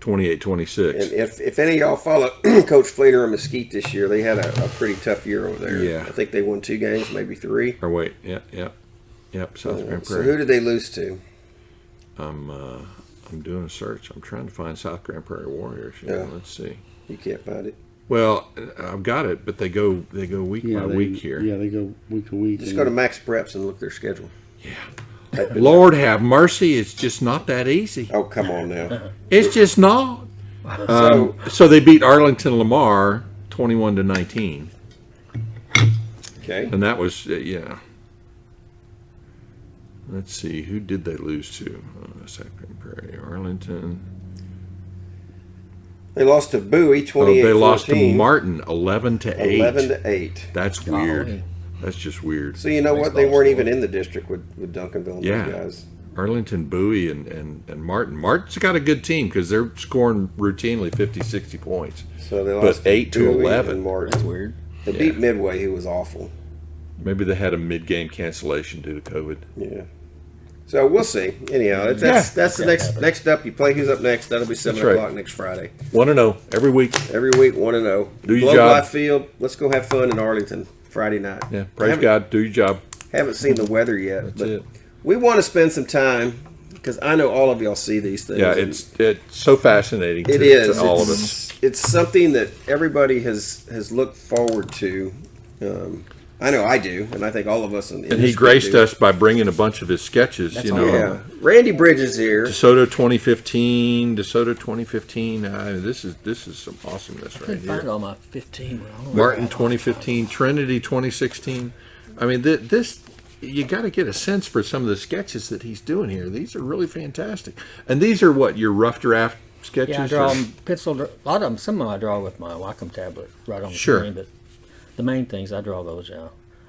28-26. And if any of y'all follow Coach Fleener and Mesquite this year, they had a pretty tough year over there. Yeah. I think they won 2 games, maybe 3. Or wait, Yep, South Grand Prairie. So who did they lose to? I'm doing a search. I'm trying to find South Grand Prairie Warriors. Let's see. You can't find it. Well, I've got it, but they go week by week here. Yeah, they go week to week. Just go to Max Preps and look at their schedule. Yeah. Lord have mercy, it's just not that easy. Oh, come on now. It's just not. So they beat Arlington Lamar 21-19. Okay. And that was Let's see, who did they lose to? South Grand Prairie, Arlington. They lost to Bowie 28-14. They lost to Martin 11-8. 11-8. That's weird. That's just weird. So you know what? They weren't even in the district with Duncanville and those guys. Arlington, Bowie, and Martin. Martin's got a good team because they're scoring routinely 50, 60 points. So they lost 8-11. That's weird. They beat Midway, who was awful. Maybe they had a mid-game cancellation due to COVID. Yeah. So we'll see. Anyhow, that's the next up. You play who's up next. That'll be 7 o'clock next Friday. 1-0 every week. Every week, 1-0. Do your job. Life Field. Let's go have fun in Arlington Friday night. Yeah, praise God. Do your job. Haven't seen the weather yet. That's it. We want to spend some time because I know all of y'all see these things. Yeah, it's so fascinating. To all of us. It's something that everybody has looked forward to. I know I do, and I think all of us in the industry he graced do. us by bringing a bunch of his sketches. Yeah, Randy Bridges here. DeSoto 2015. This is some awesomeness right here. Find all my 15. Martin 2015. Trinity 2016. I mean, this you got to get a sense for some of the sketches that he's doing here. These are really fantastic. And these are what your rough draft sketches. Yeah, I draw them pencil. A lot of them. Some of them I draw with my Wacom tablet right on the screen, but. The main things I draw those.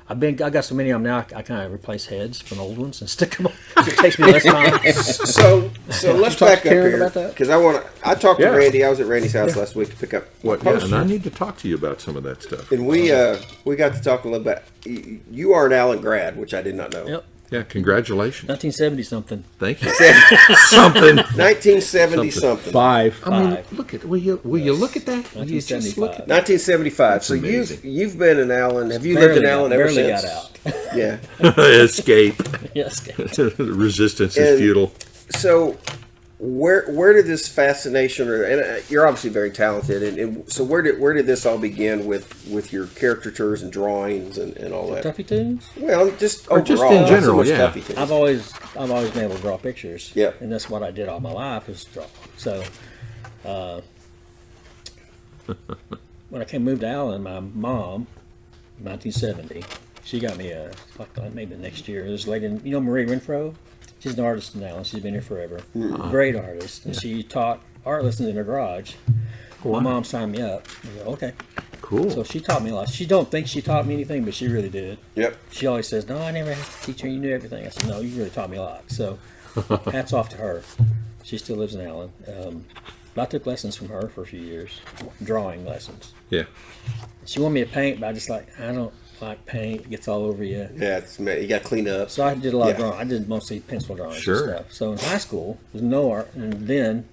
I got so many of them now. I kind of replace heads from old ones and stick them on. It takes me less time. So let's back up here because I talked to Randy. I was at Randy's house last week to pick up what. Yeah, and I need to talk to you about some of that stuff. And we got to talk a little bit. You are an Allen grad, which I did not know. Yep. Yeah, congratulations. 1970 something. Thank you. Something. 1970 something. 5. I mean, look at. Will you look at that? Will you just look at 1975. So you've been in Allen. Have you lived in Allen ever since? Got out. Yeah. Escape. Yes. Resistance is futile. So where did this fascination, and you're obviously very talented, and so where did this all begin with your caricatures and drawings and all that? Tuffytoons? Well, just or overall, just in general, yeah. I've always been able to draw pictures. Yeah. And that's what I did all my life is draw. So when I moved to Allen, my mom, 1970, she got me maybe the next year. This lady, Marie Renfro? She's an artist now, and she's been here forever. Great artist. And she taught art lessons in her garage. Wow. My mom signed me up. I go, okay. Cool. So she taught me a lot. She don't think she taught me anything, but she really did. Yep. She always says, no, I never had to teach her. You knew everything. I said, no, you really taught me a lot. So hats off to her. She still lives in Allen. But I took lessons from her for a few years, drawing lessons. Yeah. She wanted me to paint, but I don't like paint. It gets all over you. Yeah, you got to clean up. So I did a lot of drawing. I did mostly pencil drawings and stuff. So in high school, there was no art. And then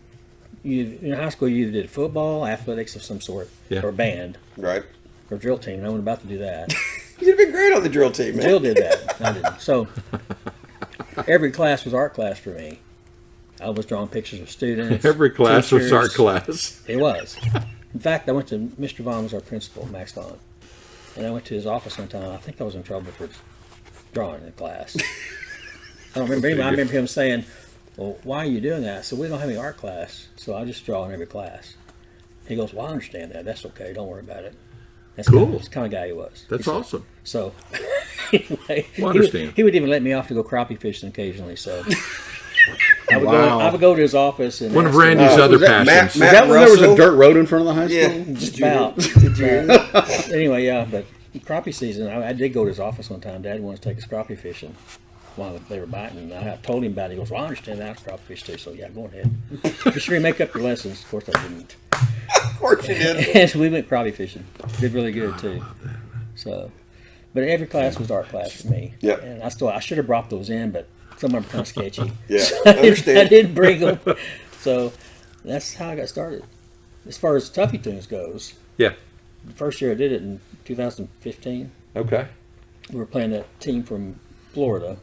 in high school, you either did football, athletics of some sort, or band. Right. Or drill team. And I wasn't about to do that. You'd have been great on the drill team, man. Jill did that. I didn't. So every class was art class for me. I was drawing pictures of students. Every class was art class. It was. In fact, I went to Mr. Vaughn was our principal, Max Vaughn. And I went to his office one time. I think I was in trouble for drawing in class. I don't remember anybody. I remember him saying, well, why are you doing that? I said, we don't have any art class, so I just draw in every class. He goes, well, I understand that. That's okay. Don't worry about it. That's cool. That's the kind of guy he was. That's awesome. So, anyway, I understand. He would even let me off to go crappie fishing occasionally, so... I would go to his office and one of Randy's other passions. Is that when there was a dirt road in front of the high school? Yeah, just about. Anyway, yeah, but crappie season, I did go to his office one time. Dad wanted to take us crappie fishing while they were biting. And I told him about it. He goes, well, I understand that. I crappie fish too, so yeah, go ahead. Be sure you make up your lessons. Of course I didn't. Of course you did. And we went crappie fishing. Did really good too. So, but every class was art class for me. Yep. And I should have brought those in, but some of them are kind of sketchy. Yeah, so I understand. I didn't bring them. So That's how I got started. As far as Tuffytoons goes, Yeah. the first year I did it in 2015. Okay. We were playing that team from Florida,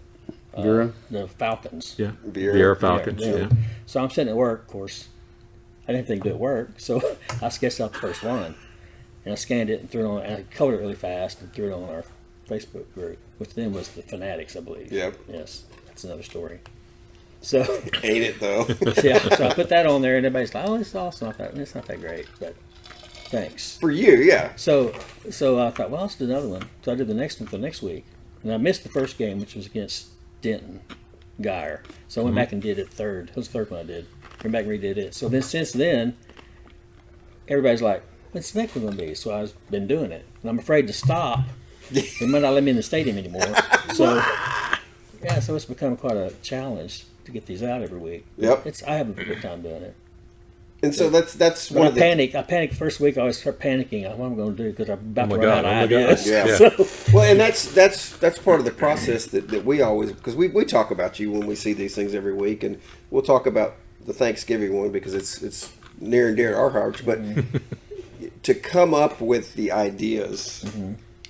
the Falcons. Yeah. Viera Falcons. Yeah. So I'm sitting at work, of course. I didn't think it would work, so I sketched out the first one. And I scanned it and threw it on, and I colored it really fast and threw it on our Facebook group, which then was the Fanatics, I believe. Yep. Yes, that's another story. So ain't it though? yeah, so I put that on there, and everybody's like, "Oh, it's not that great," but thanks For you, yeah. So I thought, well, let's do another one. So I did the next one for the next week, and I missed the first game, which was against Denton Geyer. So I went back and did it third. It was the third one I did. Went back and redid it. So then, since then, everybody's like, "What's the next one going to be?" So I've been doing it, and I'm afraid to stop. They might not let me in the stadium anymore. So yeah, so it's become quite a challenge to get these out every week. Yep. I have a good time doing it. And so that's when I panic. I panic first week. I always start panicking. What am I going to do? Because I'm about to run out of ideas. Yeah. So. Well, and that's part of the process that we always, because we talk about you when we see these things every week, and we'll talk about the Thanksgiving one because it's near and dear to our hearts. But to come up with the ideas,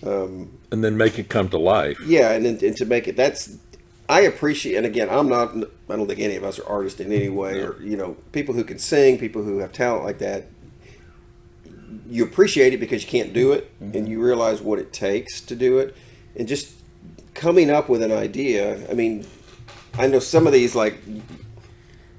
and then make it come to life. Yeah, and to make it I appreciate, and again, I don't think any of us are artists in any way, or people who can sing, people who have talent like that. You appreciate it because you can't do it, and you realize what it takes to do it, and just coming up with an idea. I mean, I know some of these, like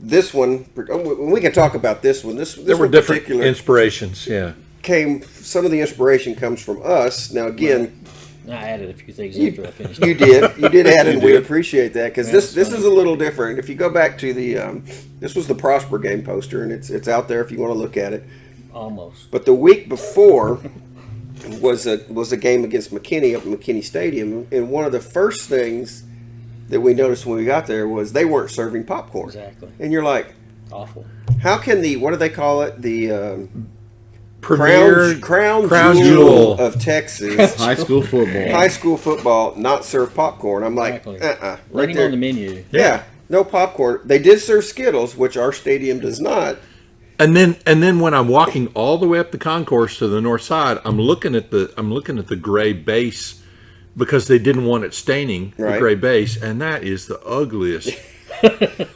this one. We can talk about this one. There were different inspirations. Yeah, some of the inspiration comes from us. Now again. I added a few things after I finished. You did add it, and we appreciate that, because this is a little different. If you go back to the, this was the Prosper game poster, and it's out there if you want to look at it. Almost. But the week before was a game against McKinney up at McKinney Stadium, and one of the first things that we noticed when we got there was they weren't serving popcorn. Exactly. And you're like, awful. How can what do they call it? The crown jewel of Texas. High school football not serve popcorn. I'm like, right there on the menu. Yeah, no popcorn. They did serve Skittles, which our stadium does not. And then when I'm walking all the way up the concourse to the north side, I'm looking at the gray base because they didn't want it staining the gray base, and that is the ugliest.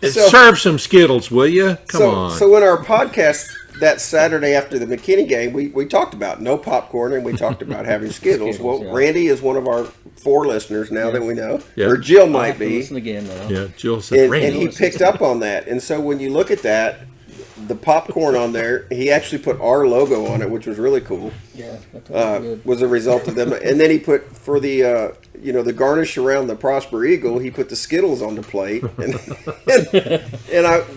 Serve some Skittles, will you? Come on. So in our podcast that Saturday after the McKinney game, we talked about no popcorn, and we talked about having Skittles. Randy is one of our 4 listeners now that we know, or Jill might be. Listen again now. Yeah, Jill said Randy. And he picked up on that. And so when you look at that, the popcorn on there, he actually put our logo on it, which was really cool. Yeah, that was a result of them. And then he put for the the garnish around the Prosper Eagle, he put the Skittles on the plate. And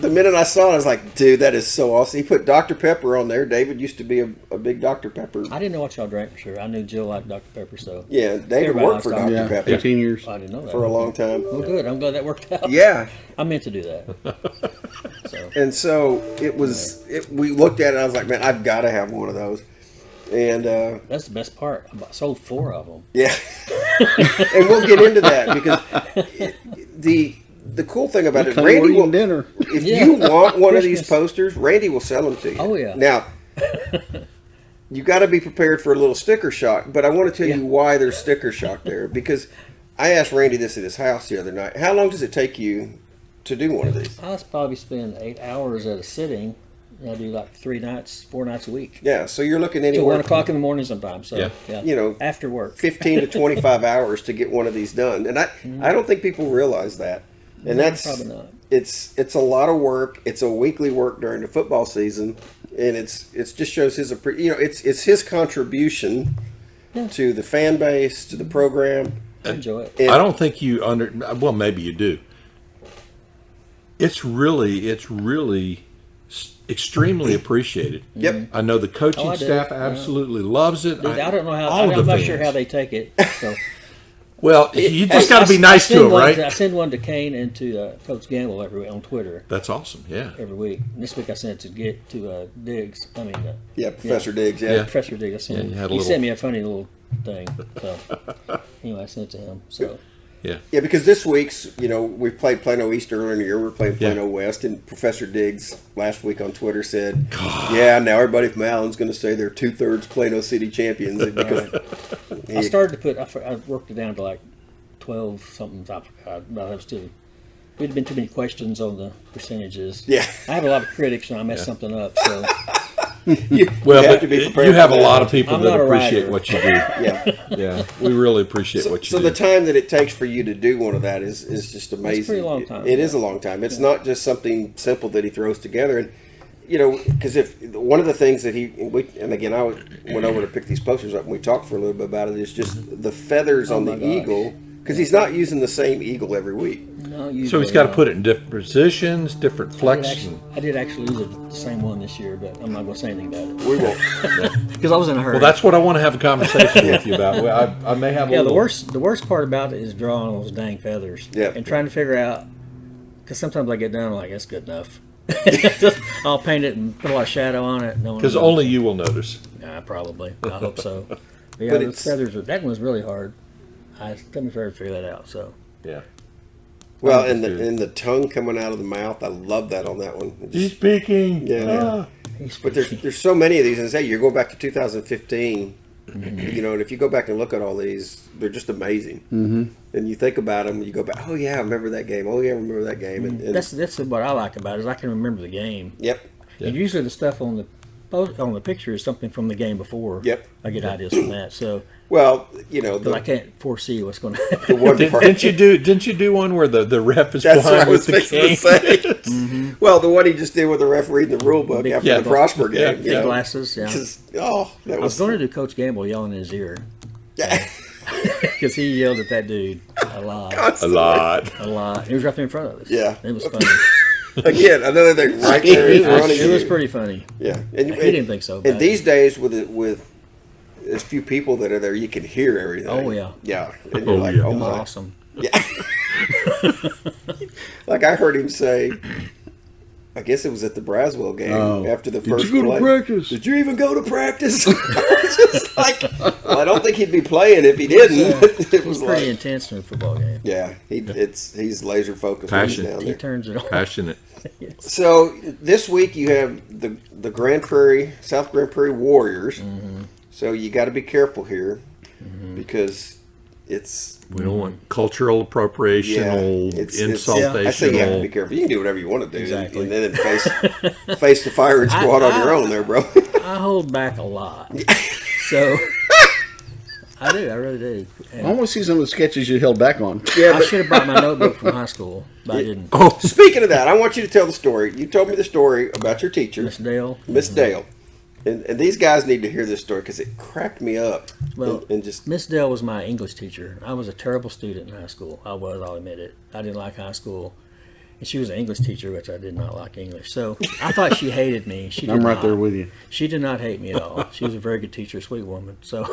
the minute I saw it, I was like, dude, that is so awesome. He put Dr. Pepper on there. David used to be a big Dr. Pepper. I didn't know what y'all drank for sure. I knew Jill liked Dr. Pepper, so. Yeah, David worked for Dr. Pepper. 18 years. I didn't know that. For a long time. Well, good. I'm glad that worked out. Yeah. I meant to do that. And so it was, we looked at it, and I was like, man, I've got to have one of those. And that's the best part. I sold 4 of them. Yeah. And we'll get into that, because the cool thing about it, Randy will, dinner. If you want one of these posters, Randy will sell them to you. Oh, yeah. Now, you got to be prepared for a little sticker shock, but I want to tell you why there's sticker shock there, because I asked Randy this at his house the other night. How long does it take you to do one of these? I probably spend 8 hours at a sitting. I do like 4 nights a week. Yeah, so you're looking anywhere. Till 1 o'clock in the morning sometimes. So, yeah. After work. 15 to 25 hours to get one of these done. And I don't think people realize that. And that's probably not. It's a lot of work. It's a weekly work during the football season, and it just shows his it's his contribution to the fan base, to the program. I enjoy it. And I don't think you well, maybe you do. It's really extremely appreciated. Yep. I know the coaching staff absolutely loves it. I don't know how. I'm not sure how they take it. So. Well, you just got to be nice to them, right? I send one to Kane and to Coach Gamble on Twitter. That's awesome. Yeah. Every week. This week I sent it to Diggs. Professor Diggs. Yeah. Professor Diggs. He sent me a funny little thing. So anyway, I sent it to him. So. Yeah. Yeah, because this week's, we played Plano East earlier in the year. We're playing Plano West, and Professor Diggs last week on Twitter said, "Yeah, now everybody from Allen's going to say they're 2/3 Plano City champions." Because I started to put. I worked it down to like 12 something. I forgot. But I was too. There'd been too many questions on the percentages. Yeah, I have a lot of critics, and I mess something up. So. You have a lot of people that appreciate what you do. Yeah, we really appreciate what you do. So the time that it takes for you to do one of that is just amazing. It's a pretty long time. It is a long time. It's not just something simple that he throws together. And because if one of the things that and again, I went over to pick these posters up and we talked for a little bit about it, is just the feathers on the eagle, because he's not using the same eagle every week. No, so he's got to put it in different positions, different flex. I did actually use the same one this year, but I'm not going to say anything about it. We won't. Because I was in a hurry. Well, that's what I want to have a conversation with you about. I may have a little... the worst part about it is drawing those dang feathers. Yeah. And trying to figure out, because sometimes I get done, I'm like, that's good enough. I'll paint it and put a lot of shadow on it. Because only you will notice. Yeah, probably. I hope so. But yeah, the feathers, that one was really hard. I couldn't figure that out. So yeah. Well, and the tongue coming out of the mouth, I love that on that one. He's speaking. Yeah. But there's so many of these, and say you go back to 2015. And if you go back and look at all these, they're just amazing. Mm-hmm. And you think about them, you go back, oh yeah, I remember that game. Oh yeah, I remember that game. And that's what I like about it, is I can remember the game. Yep. And usually the stuff on the picture is something from the game before. Yep. I get ideas from that. So. Well, I can't foresee what's going to happen. Didn't you do one where the ref is blind with the game? Mm-hmm. Well, the one he just did with the ref reading the rule book after the Prosper game. Big glasses, yeah. I was going to do Coach Gamble yelling in his ear. Yeah. Because he yelled at that dude a lot. Constantly. A lot. He was right there in front of us. Yeah. It was funny. Again, another thing right there in front of you. It was pretty funny. Yeah. And he didn't think so. And these days, with as few people that are there, you can hear everything. Oh, yeah. Yeah. And you're like, oh, my. Awesome. Yeah. Like I heard him say, I guess it was at the Braswell game after the first play. Did you go to practice? Did you even go to practice? I was just like, well, I don't think he'd be playing if he didn't. It was pretty intense in a football game. Yeah, he's laser focused. Passionate. He turns it on. Passionate. Yes. So this week you have the Grand Prairie, South Grand Prairie Warriors. Mm-hmm. So you got to be careful here because we don't want cultural appropriation, insultation. I say you have to be careful. You can do whatever you want to do, exactly, and then face the firing squad on your own, there, bro. I hold back a lot, so I really do. And I almost see some of the sketches you held back on. Yeah, I should have brought my notebook from high school, but I didn't. Oh, speaking of that, I want you to tell the story. You told me the story about your teacher, Miss Dale. Miss Dale. And these guys need to hear this story because it cracked me up. Well, Miss Dale was my English teacher. I was a terrible student in high school. I'll admit it. I didn't like high school. And she was an English teacher, which I did not like English. So I thought she hated me. I'm right there with you. She did not hate me at all. She was a very good teacher, sweet woman. So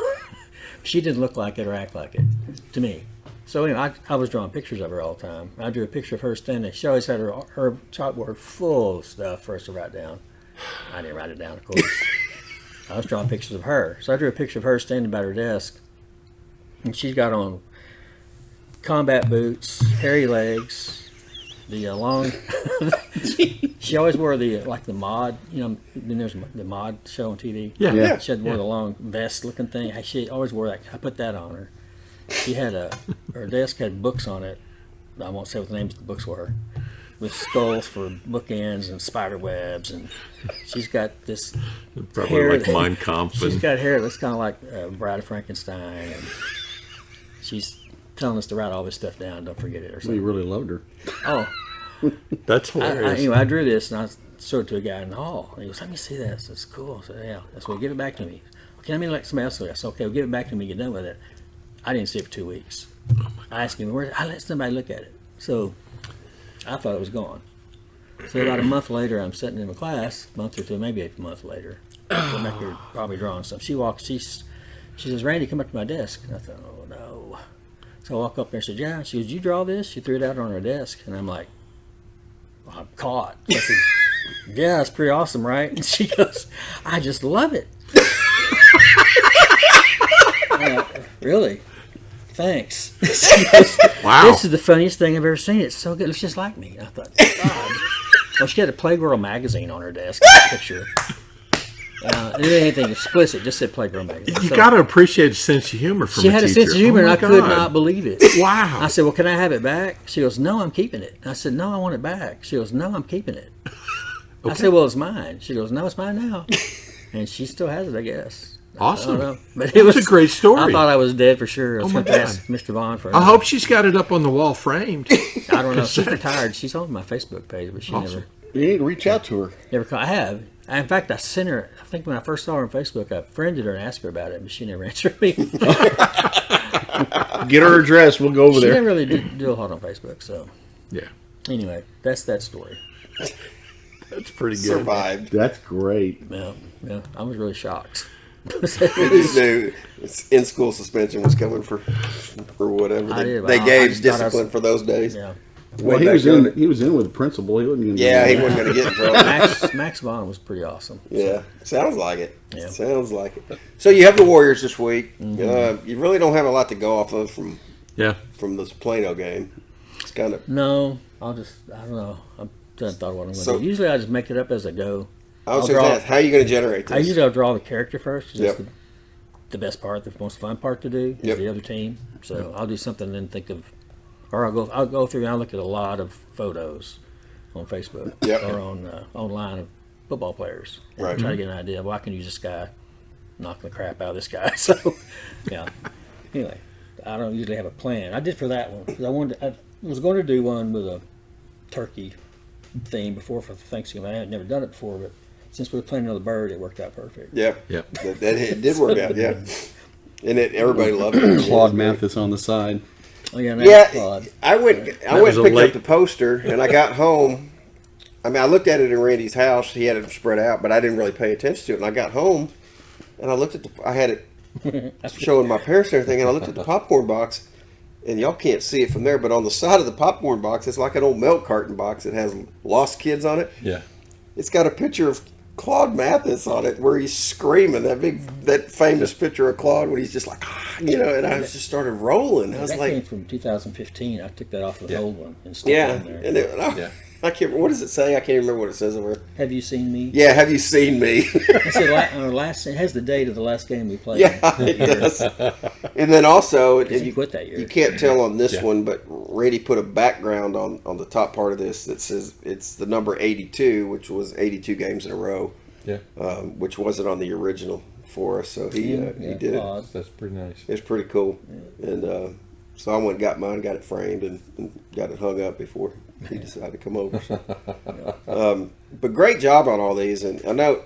she didn't look like it or act like it to me. So anyway, I was drawing pictures of her all the time. I drew a picture of her standing. She always had her chalkboard full of stuff for us to write down. I didn't write it down, of course. I was drawing pictures of her. So I drew a picture of her standing by her desk. And she's got on combat boots, hairy legs, the long... She always wore the mod, then there's the mod show on TV. Yeah. She wore the long vest-looking thing. She always wore that. I put that on her. She had her desk had books on it. I won't say what the names of the books were. With skulls for bookends and spider webs, and she's got this probably hair like Mein Kampf. She's got hair that's kind of like Bride of Frankenstein, and she's telling us to write all this stuff down. Don't forget it, or something. You really loved her. Oh, that's hilarious. Anyway, I drew this and I showed it to a guy in the hall. And he goes, "Let me see this. It's cool." So yeah, that's what. Give it back to me. Okay, let me let somebody else look. I said, "Okay, well, give it back to me. Get done with it." I didn't see it for 2 weeks. I asked him, I let somebody look at it. So I thought it was gone. So about a month later, I'm sitting in my class, a month or two, maybe a month later. I'm back here probably drawing something. She says, "Randy, come up to my desk." And I thought, oh no. So I walk up there and said, "Yeah." She goes, "Did you draw this?" She threw it out on her desk. And I'm like, well, I'm caught. I said, "Yeah, it's pretty awesome, right?" And she goes, "I just love it." Really? thanks. Wow. This is the funniest thing I've ever seen. It's so good. It looks just like me. I thought, God. Well, she had a Playgirl magazine on her desk. Picture. It didn't anything explicit. Just said Playgirl magazine. You got to appreciate a sense of humor from a teacher. She had a sense of humor, and I could not believe it. Wow. I said, well, can I have it back? She goes, no, I'm keeping it. I said, no, I want it back. She goes, no, I'm keeping it. Okay. I said, well, it's mine. She goes, no, it's mine now. And she still has it, I guess. Awesome. I don't know. But it was a great story. I thought I was dead for sure. I was my going to God. ask Mr. Vaughn for it. I hope she's got it up on the wall framed. I don't know. She's retired. She's on my Facebook page, but she Awesome. You need to reach out to her. never. I have. In fact, I sent her. I think when I first saw her on Facebook, I friended her and asked her about it, but she never answered me. Get her address. We'll go over She there. didn't really do a lot on Facebook. So Yeah. anyway, that's that story. That's pretty good. Survived. That's great. Yeah, I was really shocked. They just knew in-school suspension was coming for whatever they gave discipline for those days. Yeah. Well, he was in with the principal. He wasn't going to. Yeah, he wasn't going to get in trouble. Max Vaughn was pretty awesome. Yeah, sounds like it. Yeah. Sounds like it. So you have the Warriors this week. You really don't have a lot to go off of from this Plano game. It's kind of No, I don't know. I haven't thought of what I'm going to do. Usually I just make it up as I go. I was going to ask, how are you going to generate this? I usually I'll draw the character first. That's the best part, the most fun part to do is the other team. So I'll do something and then think of, or I'll go through and I'll look at a lot of photos on Facebook or on online of football players. And Right. try to get an idea of, well, I can use this guy, knock the crap out of this guy. So, yeah. Anyway, I don't usually have a plan. I did for that one because I was going to do one with a turkey theme before for Thanksgiving. I had never done it before, but since we were playing another bird, it worked out perfect. Yeah. It did work out, yeah. And everybody loved it. Claude Mathis on the side. Oh, yeah, Claude. I went and picked up the poster, and I got home. I mean, I looked at it in Randy's house. He had it spread out, but I didn't really pay attention to it. And I got home, and I looked at I had it showing my parents and everything, and I looked at the popcorn box, and y'all can't see it from there, but on the side of the popcorn box, it's like an old milk carton box. It has Lost Kids on it. Yeah. It's got a picture of Claude Mathis on it where he's screaming, that famous picture of Claude when he's just like, and I just started rolling. I was that like, came from 2015. I took that off of the old one and stuck it in there. And I can't. What does it say? I can't remember what it says over. Have you seen me? Yeah, have you seen me? I said it has the date of the last game we played. Yeah, it does. And then also, you quit that year. You can't tell on this one, but Randy put a background on the top part of this that says it's the number 82, which was 82 games in a row. Yeah. Which wasn't on the original for us, so he did it. That's pretty nice. It's pretty cool, and so I went and got mine, got it framed, and got it hung up before he decided to come over. So. But great job on all these, and I know,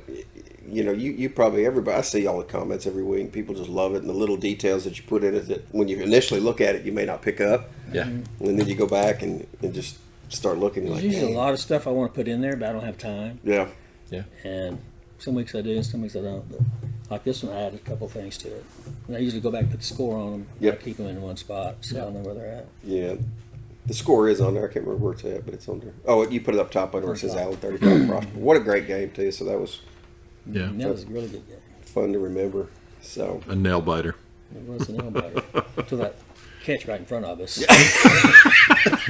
you probably, everybody, I see all the comments every week. People just love it, and the little details that you put in it that when you initially look at it, you may not pick up. Yeah. And then you go back and just start looking. There's like, usually a lot of stuff I want to put in there, but I don't have time. Yeah. Yeah. And some weeks I do, and some weeks I don't. But like this one, I added a couple things to it. And I usually go back and put the score on them. Yep. I keep them in one spot, so I know where they're at. Yeah. The score is on there. I can't remember where it's at, but it's on there. Oh, you put it up top under where it says Allen 35 Prosper. What a great game, too. So that was That was a really good game. fun to remember. So A nail biter. It was a nail biter. Until that catch right in front of us.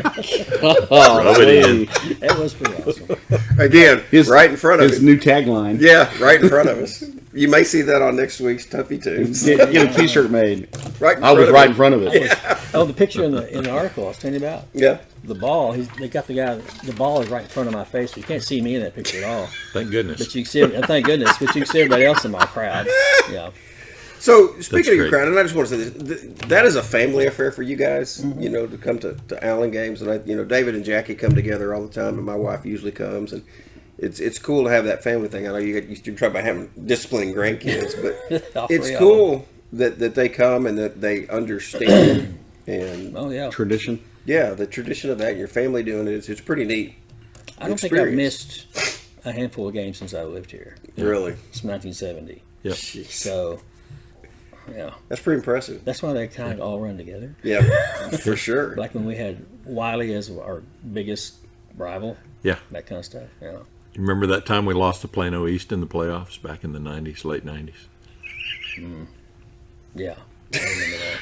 Rub it in. That was pretty awesome. again, right in front of His us. new tagline. Yeah, right in front of us. You may see that on next week's Tuffytoon. Get a T-shirt made. Right in I was front of right it. in front of it. Oh, the picture in the article I was telling you about. Yeah. The ball, they got the guy. The ball is right in front of my face, so you can't see me in that picture at all. Thank goodness. But you can see, thank goodness, but you can see everybody else in my crowd. Yeah. So speaking of your great. crowd, and I just want to say this, that is a family affair for you guys. To come to Allen games, and David and Jackie come together all the time, and my wife usually comes, and it's cool to have that family thing. I know you try about having disciplining grandkids, but it's cool that they come and that they understand. And oh yeah, Tradition. Yeah, the tradition of that, and your family doing it, it's pretty neat. I don't think I've missed a handful of games since I lived here. Really? It's 1970. Yep. So, yeah. That's pretty impressive. That's why they kind of all run together. Yeah, for sure. Like when we had Wiley as our biggest rival. Yeah. That kind of stuff. Yeah. You remember that time we lost to Plano East in the playoffs back in the 90s, late 90s? Yeah. I remember that.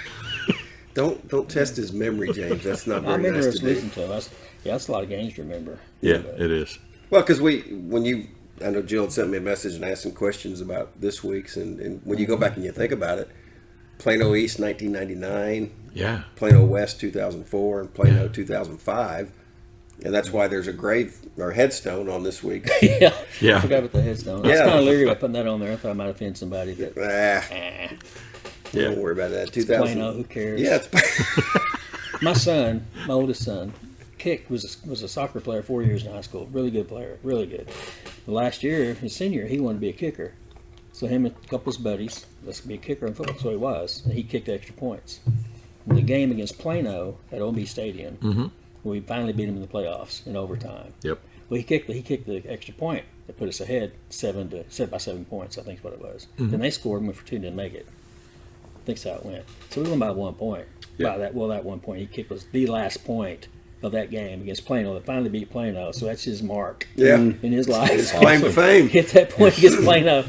Don't test his memory, James. That's not very nice to do. Listening to him. That's a lot of games to remember. Yeah, it is. Well, because I know Jill had sent me a message and asked some questions about this week's, and when you go back and you think about it, Plano East 1999, yeah, Plano West 2004, and Plano 2005, and that's why there's a grave or headstone on this week. yeah, I forgot about the headstone. I was Yeah. kind of leery about putting that on there. I thought I might offend somebody, but Don't worry about that. 2000. Plano, who cares? Yeah, it's My son, my oldest son, was a soccer player 4 years in high school. Really good player, really good. The last year, his senior, he wanted to be a kicker. So him and a couple of his buddies, let's be a kicker in football. So he was, and he kicked extra points. In the game against Plano at OB Stadium, we finally beat him in the playoffs in overtime. Yep. Well, he kicked the extra point that put us ahead 7 by 7 points. I think is what it was. Then they scored and went for 2 and didn't make it. I think that's how it went. So we won by 1 point. Yeah. That 1 point he kicked was the last point of that game against Plano. They finally beat Plano, so that's his mark in his life. His claim to fame. Hit that point against Plano.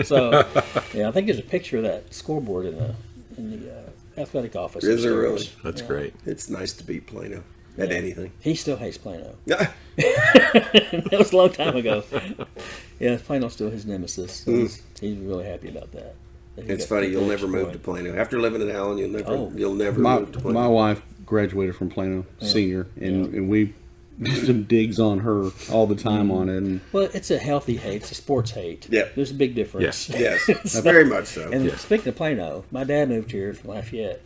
So, yeah, I think there's a picture of that scoreboard in the athletic office. Is there really? That's great. It's nice to beat Plano at anything. He still hates Plano. Yeah. That was a long time ago. Yeah, Plano's still his nemesis. So he's really happy about that. It's funny. You'll never move to Plano after living in Allen. You'll never move to Plano. My wife graduated from Plano senior, and we did some digs on her all the time on it. And well, it's a healthy hate. It's a sports hate. Yeah. There's a big difference. Yes, very much so. And speaking of Plano, my dad moved here from Lafayette.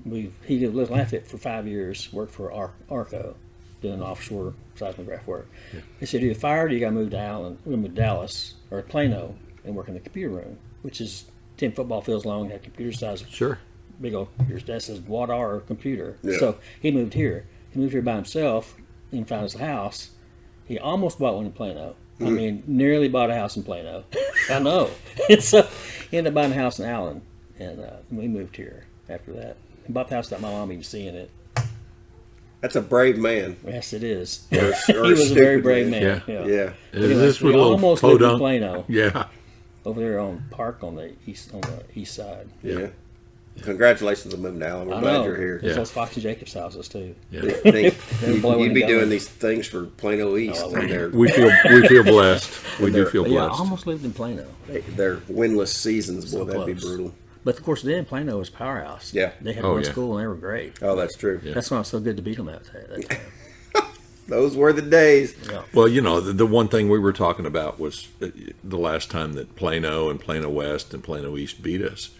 He lived in Lafayette for 5 years, worked for Arco, doing offshore seismograph work. Yeah. He said, either fired or you got to move to Dallas or Plano and work in the computer room, which is 10 football fields long, had computer size. Sure. Big old computers. That says watt-hour computer. Yeah. So he moved here. He moved here by himself and found his house. He almost bought one in Plano. I mean, nearly bought a house in Plano. I know. And so he ended up buying a house in Allen, and we moved here after that. And bought the house without my mom even seeing it. That's a brave man. Yes, it is. Or he was a very brave man. Yeah. This we almost lived in Plano. Yeah. Over there on Park on the east side. Yeah. Congratulations on moving to Allen. We're glad you're here. It's those Fox and Jacobs houses too. Yeah. You'd be doing these things for Plano East. We feel blessed. We do feel blessed. Yeah, I almost lived in Plano. They're winless seasons. Boy, that'd be brutal. But of course, then Plano was powerhouse. Yeah. They had one school and they were great. Oh, that's true. Yeah. That's why it was so good to beat them that time. Those were the days. Yeah. Well, the one thing we were talking about was the last time that Plano and Plano West and Plano East beat us.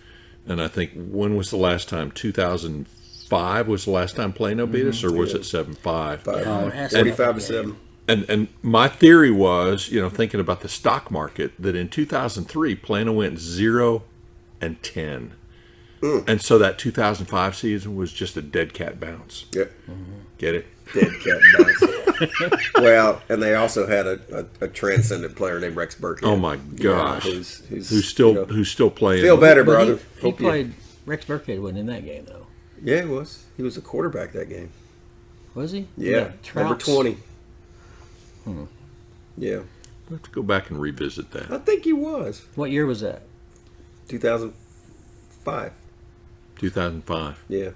And I think, when was the last time? 2005 was the last time Plano beat us, or was it 7-5? 45-7. And my theory was, thinking about the stock market, that in 2003, Plano went 0-10. And so that 2005 season was just a dead cat bounce. Yep. Get it? Dead cat bounce. Well, and they also had a transcendent player named Rex Burkhead. Oh my gosh! Who's still playing? Feel better, brother. He played. Rex Burkhead wasn't in that game though. Yeah, he was. He was a quarterback that game. Was he? Yeah, number 20. Yeah. We'll have to go back and revisit that. I think he was. What year was that? 2005. 2005. Yeah.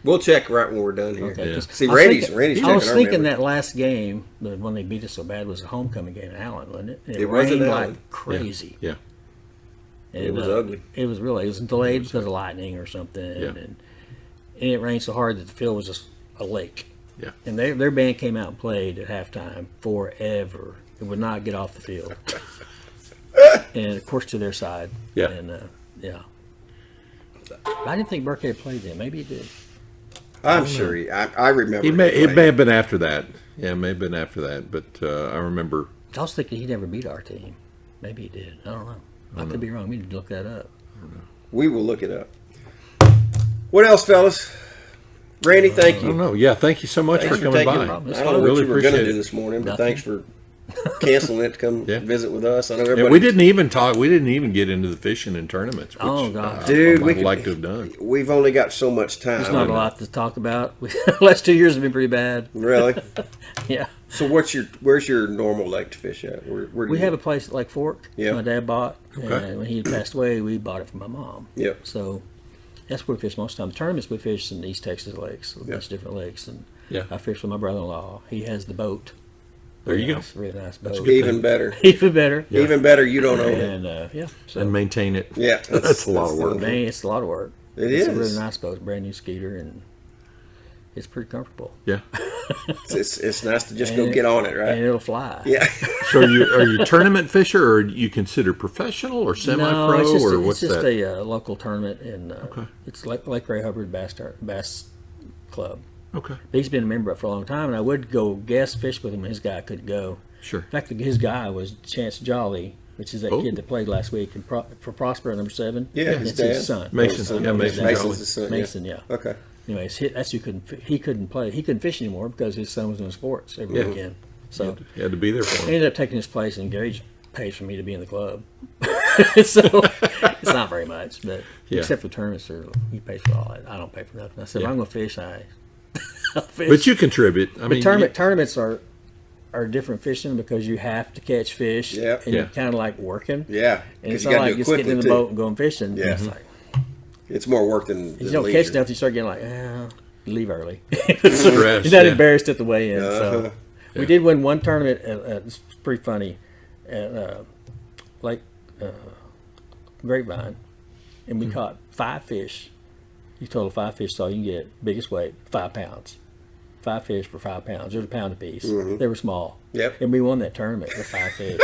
We'll check right when we're done here. Okay, Yeah. See, Randy's I was thinking memory. that last game, the one they beat us so bad, was a homecoming game in Allen, wasn't it? It was in rained Allen. like crazy. Yeah. And, It was ugly. It was delayed because of lightning or something. Yeah. And it rained so hard that the field was just a lake. Yeah. And their band came out and played at halftime forever. It would not get off the field. And of course to their side. Yeah. And I didn't think Burkhead played then. Maybe he did. I'm sure I remember. It may have been after that. Yeah, it may have been after that. But I remember. I was thinking he never beat our team. Maybe he did. I don't know. I could be wrong. We need to look that up. We will look it up. What else, fellas? Randy, thank you. I don't know. Yeah, thank you so much for coming by. I don't know what you were going to do this morning, but thanks for canceling it to come visit with us. I know everybody. We didn't even talk. We didn't even get into the fishing and tournaments. Which, Oh, God. Dude, I'd like to have done. We've only got so much time. There's not a lot to talk about. The last 2 years have been pretty bad. Really? Yeah. So where's your normal lake to fish at? Where do We you- have a place at Lake Fork. Yeah. My dad bought. Okay. And when he passed away, we bought it for my mom. Yeah. So That's where we fish most of the time. The tournaments we fish in East Texas lakes, a bunch of different lakes, and I fish with my brother-in-law. He has the boat. There you go. Really nice boat. Even better. Even better. Yeah. Even better. You don't own it. And and maintain it. Yeah, that's a lot of work. Man, it's a lot of work. It's a really nice boat, brand new Skeeter, and it's pretty comfortable. Yeah. It's nice to just go get on it, right? And it'll fly. Yeah. So are you tournament fisher, or you consider professional or semi-pro, or what's that? It's just a local tournament, and it's like Ray Hubbard Bass Club. Okay. He's been a member for a long time, and I would go guest fish with him. His guy couldn't go. Sure. In fact, his guy was Chance Jolly, which is that kid that played last week for Prosper number 7. Yeah, it's his son. Mason. Mason's his son. Mason. Yeah. Okay. Anyways, that's who he couldn't play. He couldn't fish anymore because his son was doing sports every weekend. So he had to be there for him. I ended up taking his place, and Gary pays for me to be in the club. So it's not very much, but except for tournaments, he pays for all that. I don't pay for nothing. I said, if I'm going to fish, I'll fish. But you contribute. I mean, tournaments are different fishing because you have to catch fish, and you're kind of like working. Yeah, and it's not like just getting in the boat and going fishing. Yeah, it's like it's more work than you don't leisure. catch stuff. You start getting like, leave early. Stress, you're not embarrassed at the way in. So we did win one tournament. It's pretty funny at Lake Grapevine, and we caught 5 fish. You total 5 fish, so you can get biggest weight 5 pounds. 5 fish for 5 pounds. They're a pound apiece. They were small. Yep. And we won that tournament with 5 fish.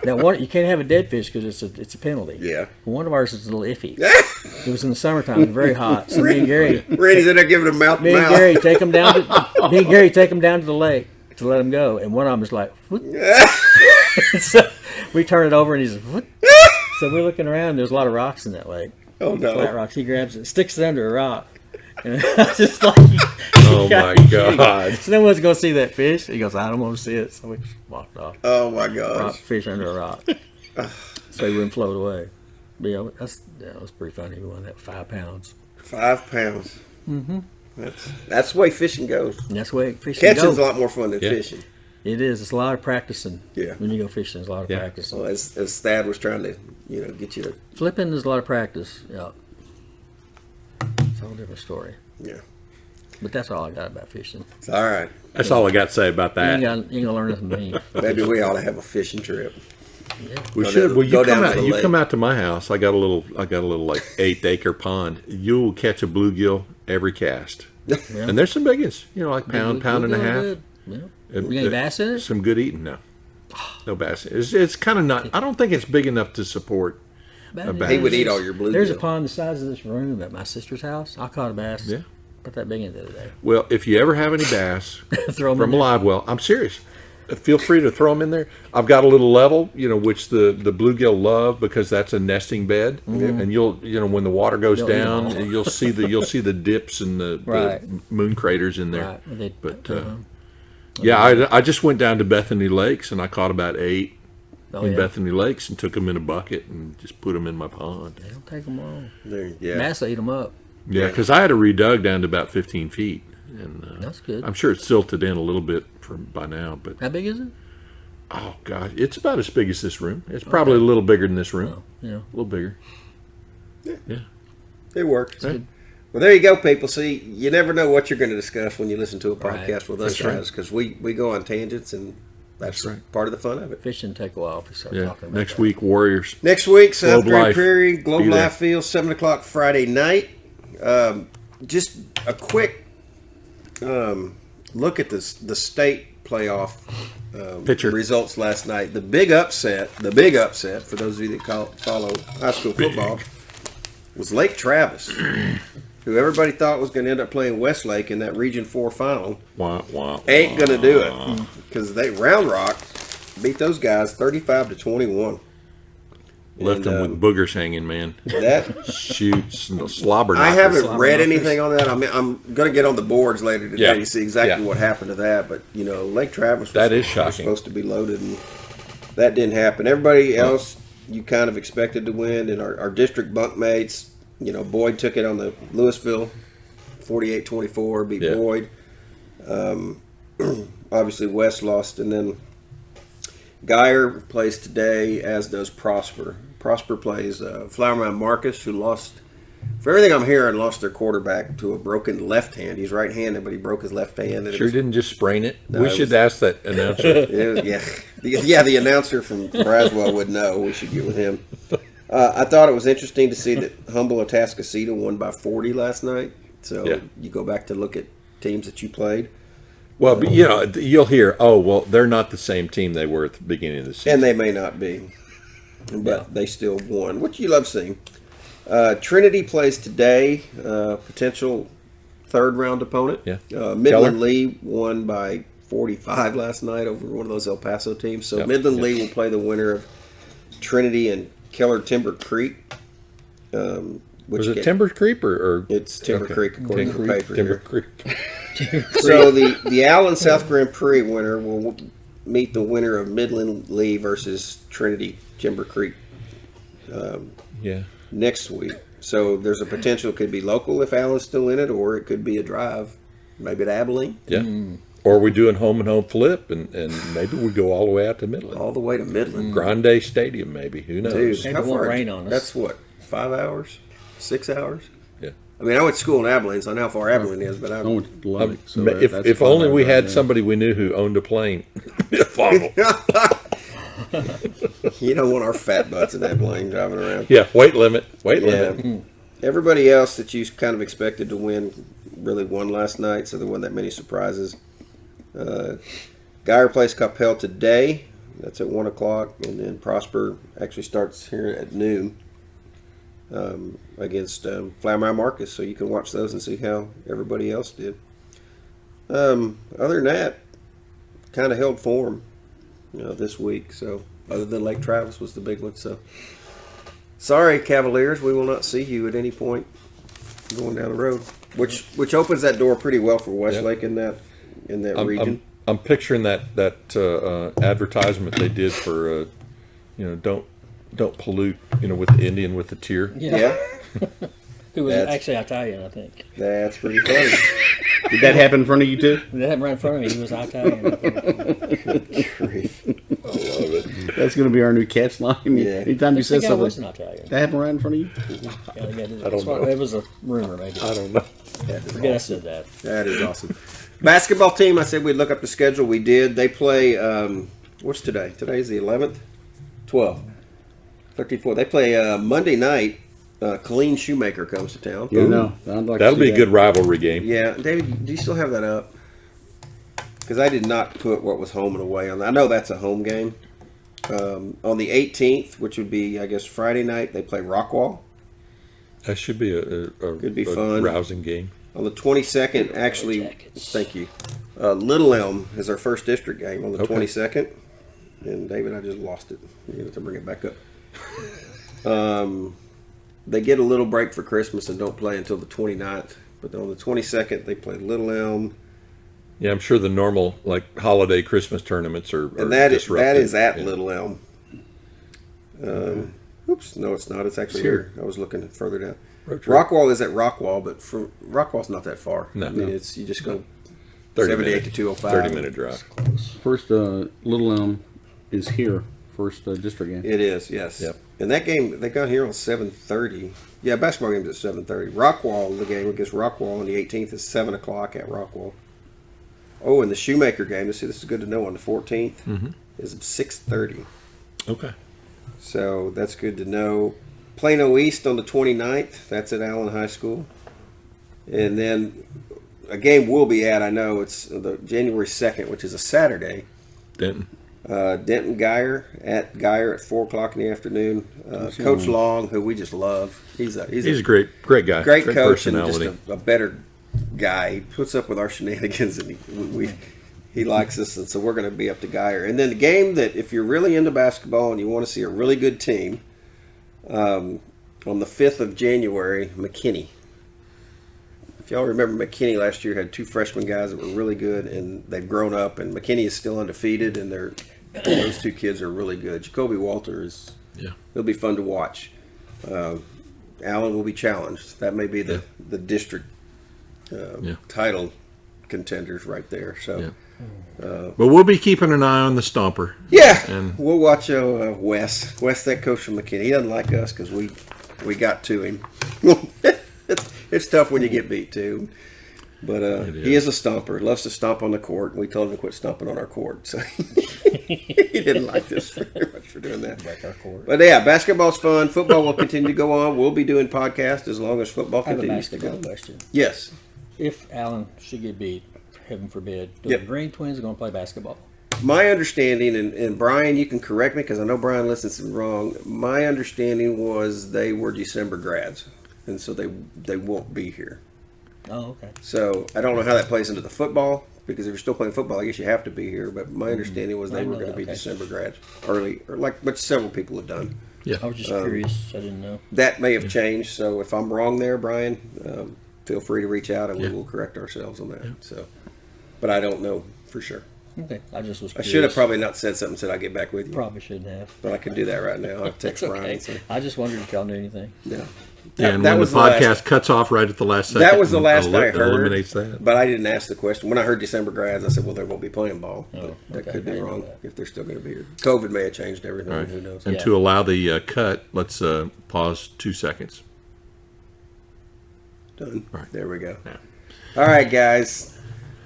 Now, you can't have a dead fish because it's a penalty. Yeah. One of ours is a little iffy. It was in the summertime. It was very hot. So me and Gary. Randy's in there giving him mouth to mouth. Me and Gary take them down to the lake to let them go, and one of them is like, what? So we turn it over, and he's like, what? So we're looking around. There's a lot of rocks in that lake. Oh no! Flat rocks. He grabs it, sticks it under a rock, and I was just like, "Oh my god!" So no one's gonna see that fish. He goes, "I don't want to see it." So we walked off. Oh my gosh! Fish under a rock, so he wouldn't float away. But yeah, that was pretty funny. We won that 5 pounds. 5 pounds. Mm-hmm. That's the way fishing goes. And that's the way fishing Catching's goes. a lot more fun than fishing. It is. It's a lot of practicing. Yeah. When you go fishing, it's a lot of practicing. Well, as Thad was trying to, get you to flipping is a lot of practice. Yeah. It's a whole different story. Yeah. But that's all I got about fishing. All right. That's all I got to say about that. You ain't gonna learn nothing from me. Maybe we ought to have a fishing trip. Yeah. We should. Well, you come out to my house. I got a little like 8-acre pond. You'll catch a bluegill every cast. Yeah. And there's some big ones, like pound and a half. Good. Yeah. You got any bass in it? Some good eating, no. No bass. It's kind of not. I don't think it's big enough to support a bass. He would eat all your bluegill. There's a pond the size of this room at my sister's house. I caught a bass. Yeah. Put that big in the other day. Well, if you ever have any bass from a live well, I'm serious. Feel free to throw them in there. I've got a little level, which the bluegill love because that's a nesting bed, and you'll when the water goes down, you'll see the dips and the moon craters in there. Right. But I just went down to Bethany Lakes and I caught about 8 in Bethany Lakes and took them in a bucket and just put them in my pond. They don't take them all. Yeah. Bass ate them up. Yeah, because I had a redug down to about 15 feet. And that's good. I'm sure it's silted in a little bit by now. But how big is it? Oh, God. It's about as big as this room. It's probably a little bigger than this room. Yeah. A little bigger. Yeah. It works. Well, there you go, people. See, you never know what you're going to discuss when you listen to a podcast with us guys because we go on tangents and that's part of the fun of it. Fishing take a while if we start talking about Next week, Warriors. Next week, South Prairie, Globe Life Field, 7 o'clock Friday night. Just a quick look at the state playoff results last night. The big upset for those of you that follow high school football was Lake Travis, who everybody thought was going to end up playing Westlake in that Region 4 final. Ain't going to do it because Round Rock beat those guys 35-21. Left them with boogers hanging, man. That shoots and slobber. I haven't read anything on that. I mean, I'm going to get on the boards later today to see exactly what happened to that. But Lake Travis was supposed to be loaded, and that didn't happen. Everybody else you kind of expected to win, and our district bunkmates. Boyd took it on the Louisville, 48-24, beat Boyd. Obviously, West lost, and then Geyer plays today, as does Prosper. Prosper plays Flower Mound Marcus, who lost for everything I'm hearing, lost their quarterback to a broken left hand. He's right-handed, but he broke his left hand. And didn't just sprain it? No, we should ask that announcer. The announcer from Braswell would know. We should get with him. I thought it was interesting to see that Humboldt Atascocita won by 40 last night. So you go back to look at teams that you played. Well, but, you'll hear, they're not the same team they were at the beginning of the season. And they may not be. But they still won, which you love seeing. Trinity plays today, potential third-round opponent. Yeah. Midland Lee won by 45 last night over one of those El Paso teams. So Midland Lee will play the winner of Trinity and Keller Timber Creek. Was it Timber Creek or it's Timber Creek according to the paper Timber here. Creek. So the Allen South Grand Prairie winner will meet the winner of Midland Lee versus Trinity Timber Creek. Next week. So there's a potential it could be local if Allen's still in it, or it could be a drive, maybe to Abilene. Yeah. Or we do a home and home flip, and maybe we go all the way out to Midland. All the way to Midland. Grande Stadium, maybe. Who knows? Dude, how far? Rain on us. That's what, 5 hours? 6 hours? Yeah. I mean, I went to school in Abilene, so I know how far Abilene is, but I went to Lubbock. So if only we had somebody we knew who owned a plane. You don't want our fat butts in Abilene driving around. Yeah, weight limit. Everybody else that you kind of expected to win really won last night, so there wasn't that many surprises. Geyer plays Coppell today. That's at 1 o'clock, and then Prosper actually starts here at noon against Flower Marcus, so you can watch those and see how everybody else did. Other than that, kind of held form this week. So other than Lake Travis was the big one. So sorry, Cavaliers, we will not see you at any point going down the road, which opens that door pretty well for Westlake in that region. I'm picturing that advertisement they did for don't pollute with the Indian with the tear. Yeah. Who was actually Italian, I think. That's pretty funny. Did that happen in front of you too? That happened right in front of me. He was Italian. Good grief. I love it. That's going to be our new catch line. Yeah. Anytime you say something, wasn't Italian. that happened right in front of you. I don't know. It was a rumor, maybe. I don't know. Forget I said that. That is awesome. Basketball team, I said we'd look up the schedule. We did. They play, what's today? Today's the 11th? 12th. 34. They play Monday night. Colleen Shoemaker comes to town. Yeah, no. That'll be a good rivalry game. Yeah. David, do you still have that up? Because I did not put what was home and away on that. I know that's a home game. On the 18th, which would be, I guess, Friday night, they play Rockwall. That should be could be fun. Rousing game. On the 22nd, actually, thank you. Little Elm is our first district game on the 22nd. And David, I just lost it. You have to bring it back up. They get a little break for Christmas and don't play until the 29th. But on the 22nd, they play Little Elm. Yeah, I'm sure the normal holiday Christmas tournaments are and that disrupted. Is at Little Elm. Oops, no, it's not. It's actually here. I was looking further down. Rockwall is at Rockwall, but Rockwall's not that far. No, it's you just go 78 to 205. 30-minute drive. First, Little Elm is here. First district game. It is, yes. Yep. And that game, they got here on 7:30. Yeah, basketball game's at 7:30. Rockwall, the game against Rockwall on the 18th is 7 o'clock at Rockwall. Oh, and the Shoemaker game, this is good to know, on the 14th is 6:30. Okay. So that's good to know. Plano East on the 29th, that's at Allen High School. And then a game we'll be at, I know, it's the January 2nd, which is a Saturday. Denton. Denton Geyer at 4 o'clock in the afternoon. Coach Long, who we just love. He's a great guy. Great coach and just a better guy. He puts up with our shenanigans and he likes us, and so we're going to be up to Geyer. And then the game that, if you're really into basketball and you want to see a really good team, on the 5th of January, McKinney. If y'all remember, McKinney last year had 2 freshman guys that were really good, and they've grown up, and McKinney is still undefeated, and those 2 kids are really good. Jacoby Walter he'll be fun to watch. Allen will be challenged. That may be the district title contenders right there. So, but we'll be keeping an eye on the Stomper. Yeah, and we'll watch Wes. Wes, that coach from McKinney. He doesn't like us because we got to him. It's tough when you get beat too. But he is a stomper. Loves to stomp on the court. We told him to quit stomping on our court. So he didn't like us very much for doing that. Like our court. But yeah, basketball's fun. Football will continue to go on. We'll be doing podcasts as long as football continues to go. I have a basketball question. Yes. If Allen should get beat, heaven forbid, the Green Twins are going to play basketball? My understanding, and Brian, you can correct me because I know Brian listens to me wrong. My understanding was they were December grads, and so they won't be here. Oh, okay. So I don't know how that plays into the football, because if you're still playing football, I guess you have to be here. But my understanding was they were going to be December grads early, or which several people have done. Yeah, I was just curious. I didn't know. That may have changed. So if I'm wrong there, Brian, feel free to reach out and we will correct ourselves on that. So, but I don't know for sure. Okay, I just was curious. I should have probably not said something. Said I'll get back with you. Probably shouldn't have. But I can do that right now. I'll text Brian. Okay. And say, I just wondered if y'all knew anything. Yeah. And when the podcast cuts off right at the last second, that was the last I heard. Eliminates that. But I didn't ask the question. When I heard December grads, I said, well, they won't be playing ball. That could be wrong if they're still going to be here. COVID may have changed everything. Right. Who knows? And to allow the cut, let's pause 2 seconds. Done. Right. There we go. Yeah. All right, guys.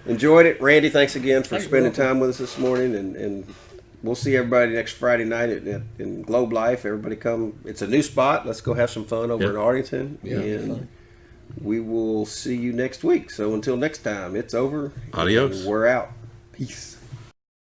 Enjoyed it. Randy, thanks again for spending time with us this morning. And we'll see everybody next Friday night in Globe Life. Everybody come. It's a new spot. Let's go have some fun over in Arlington. Yeah, and we will see you next week. So until next time, it's over. Adios. We're out. Peace.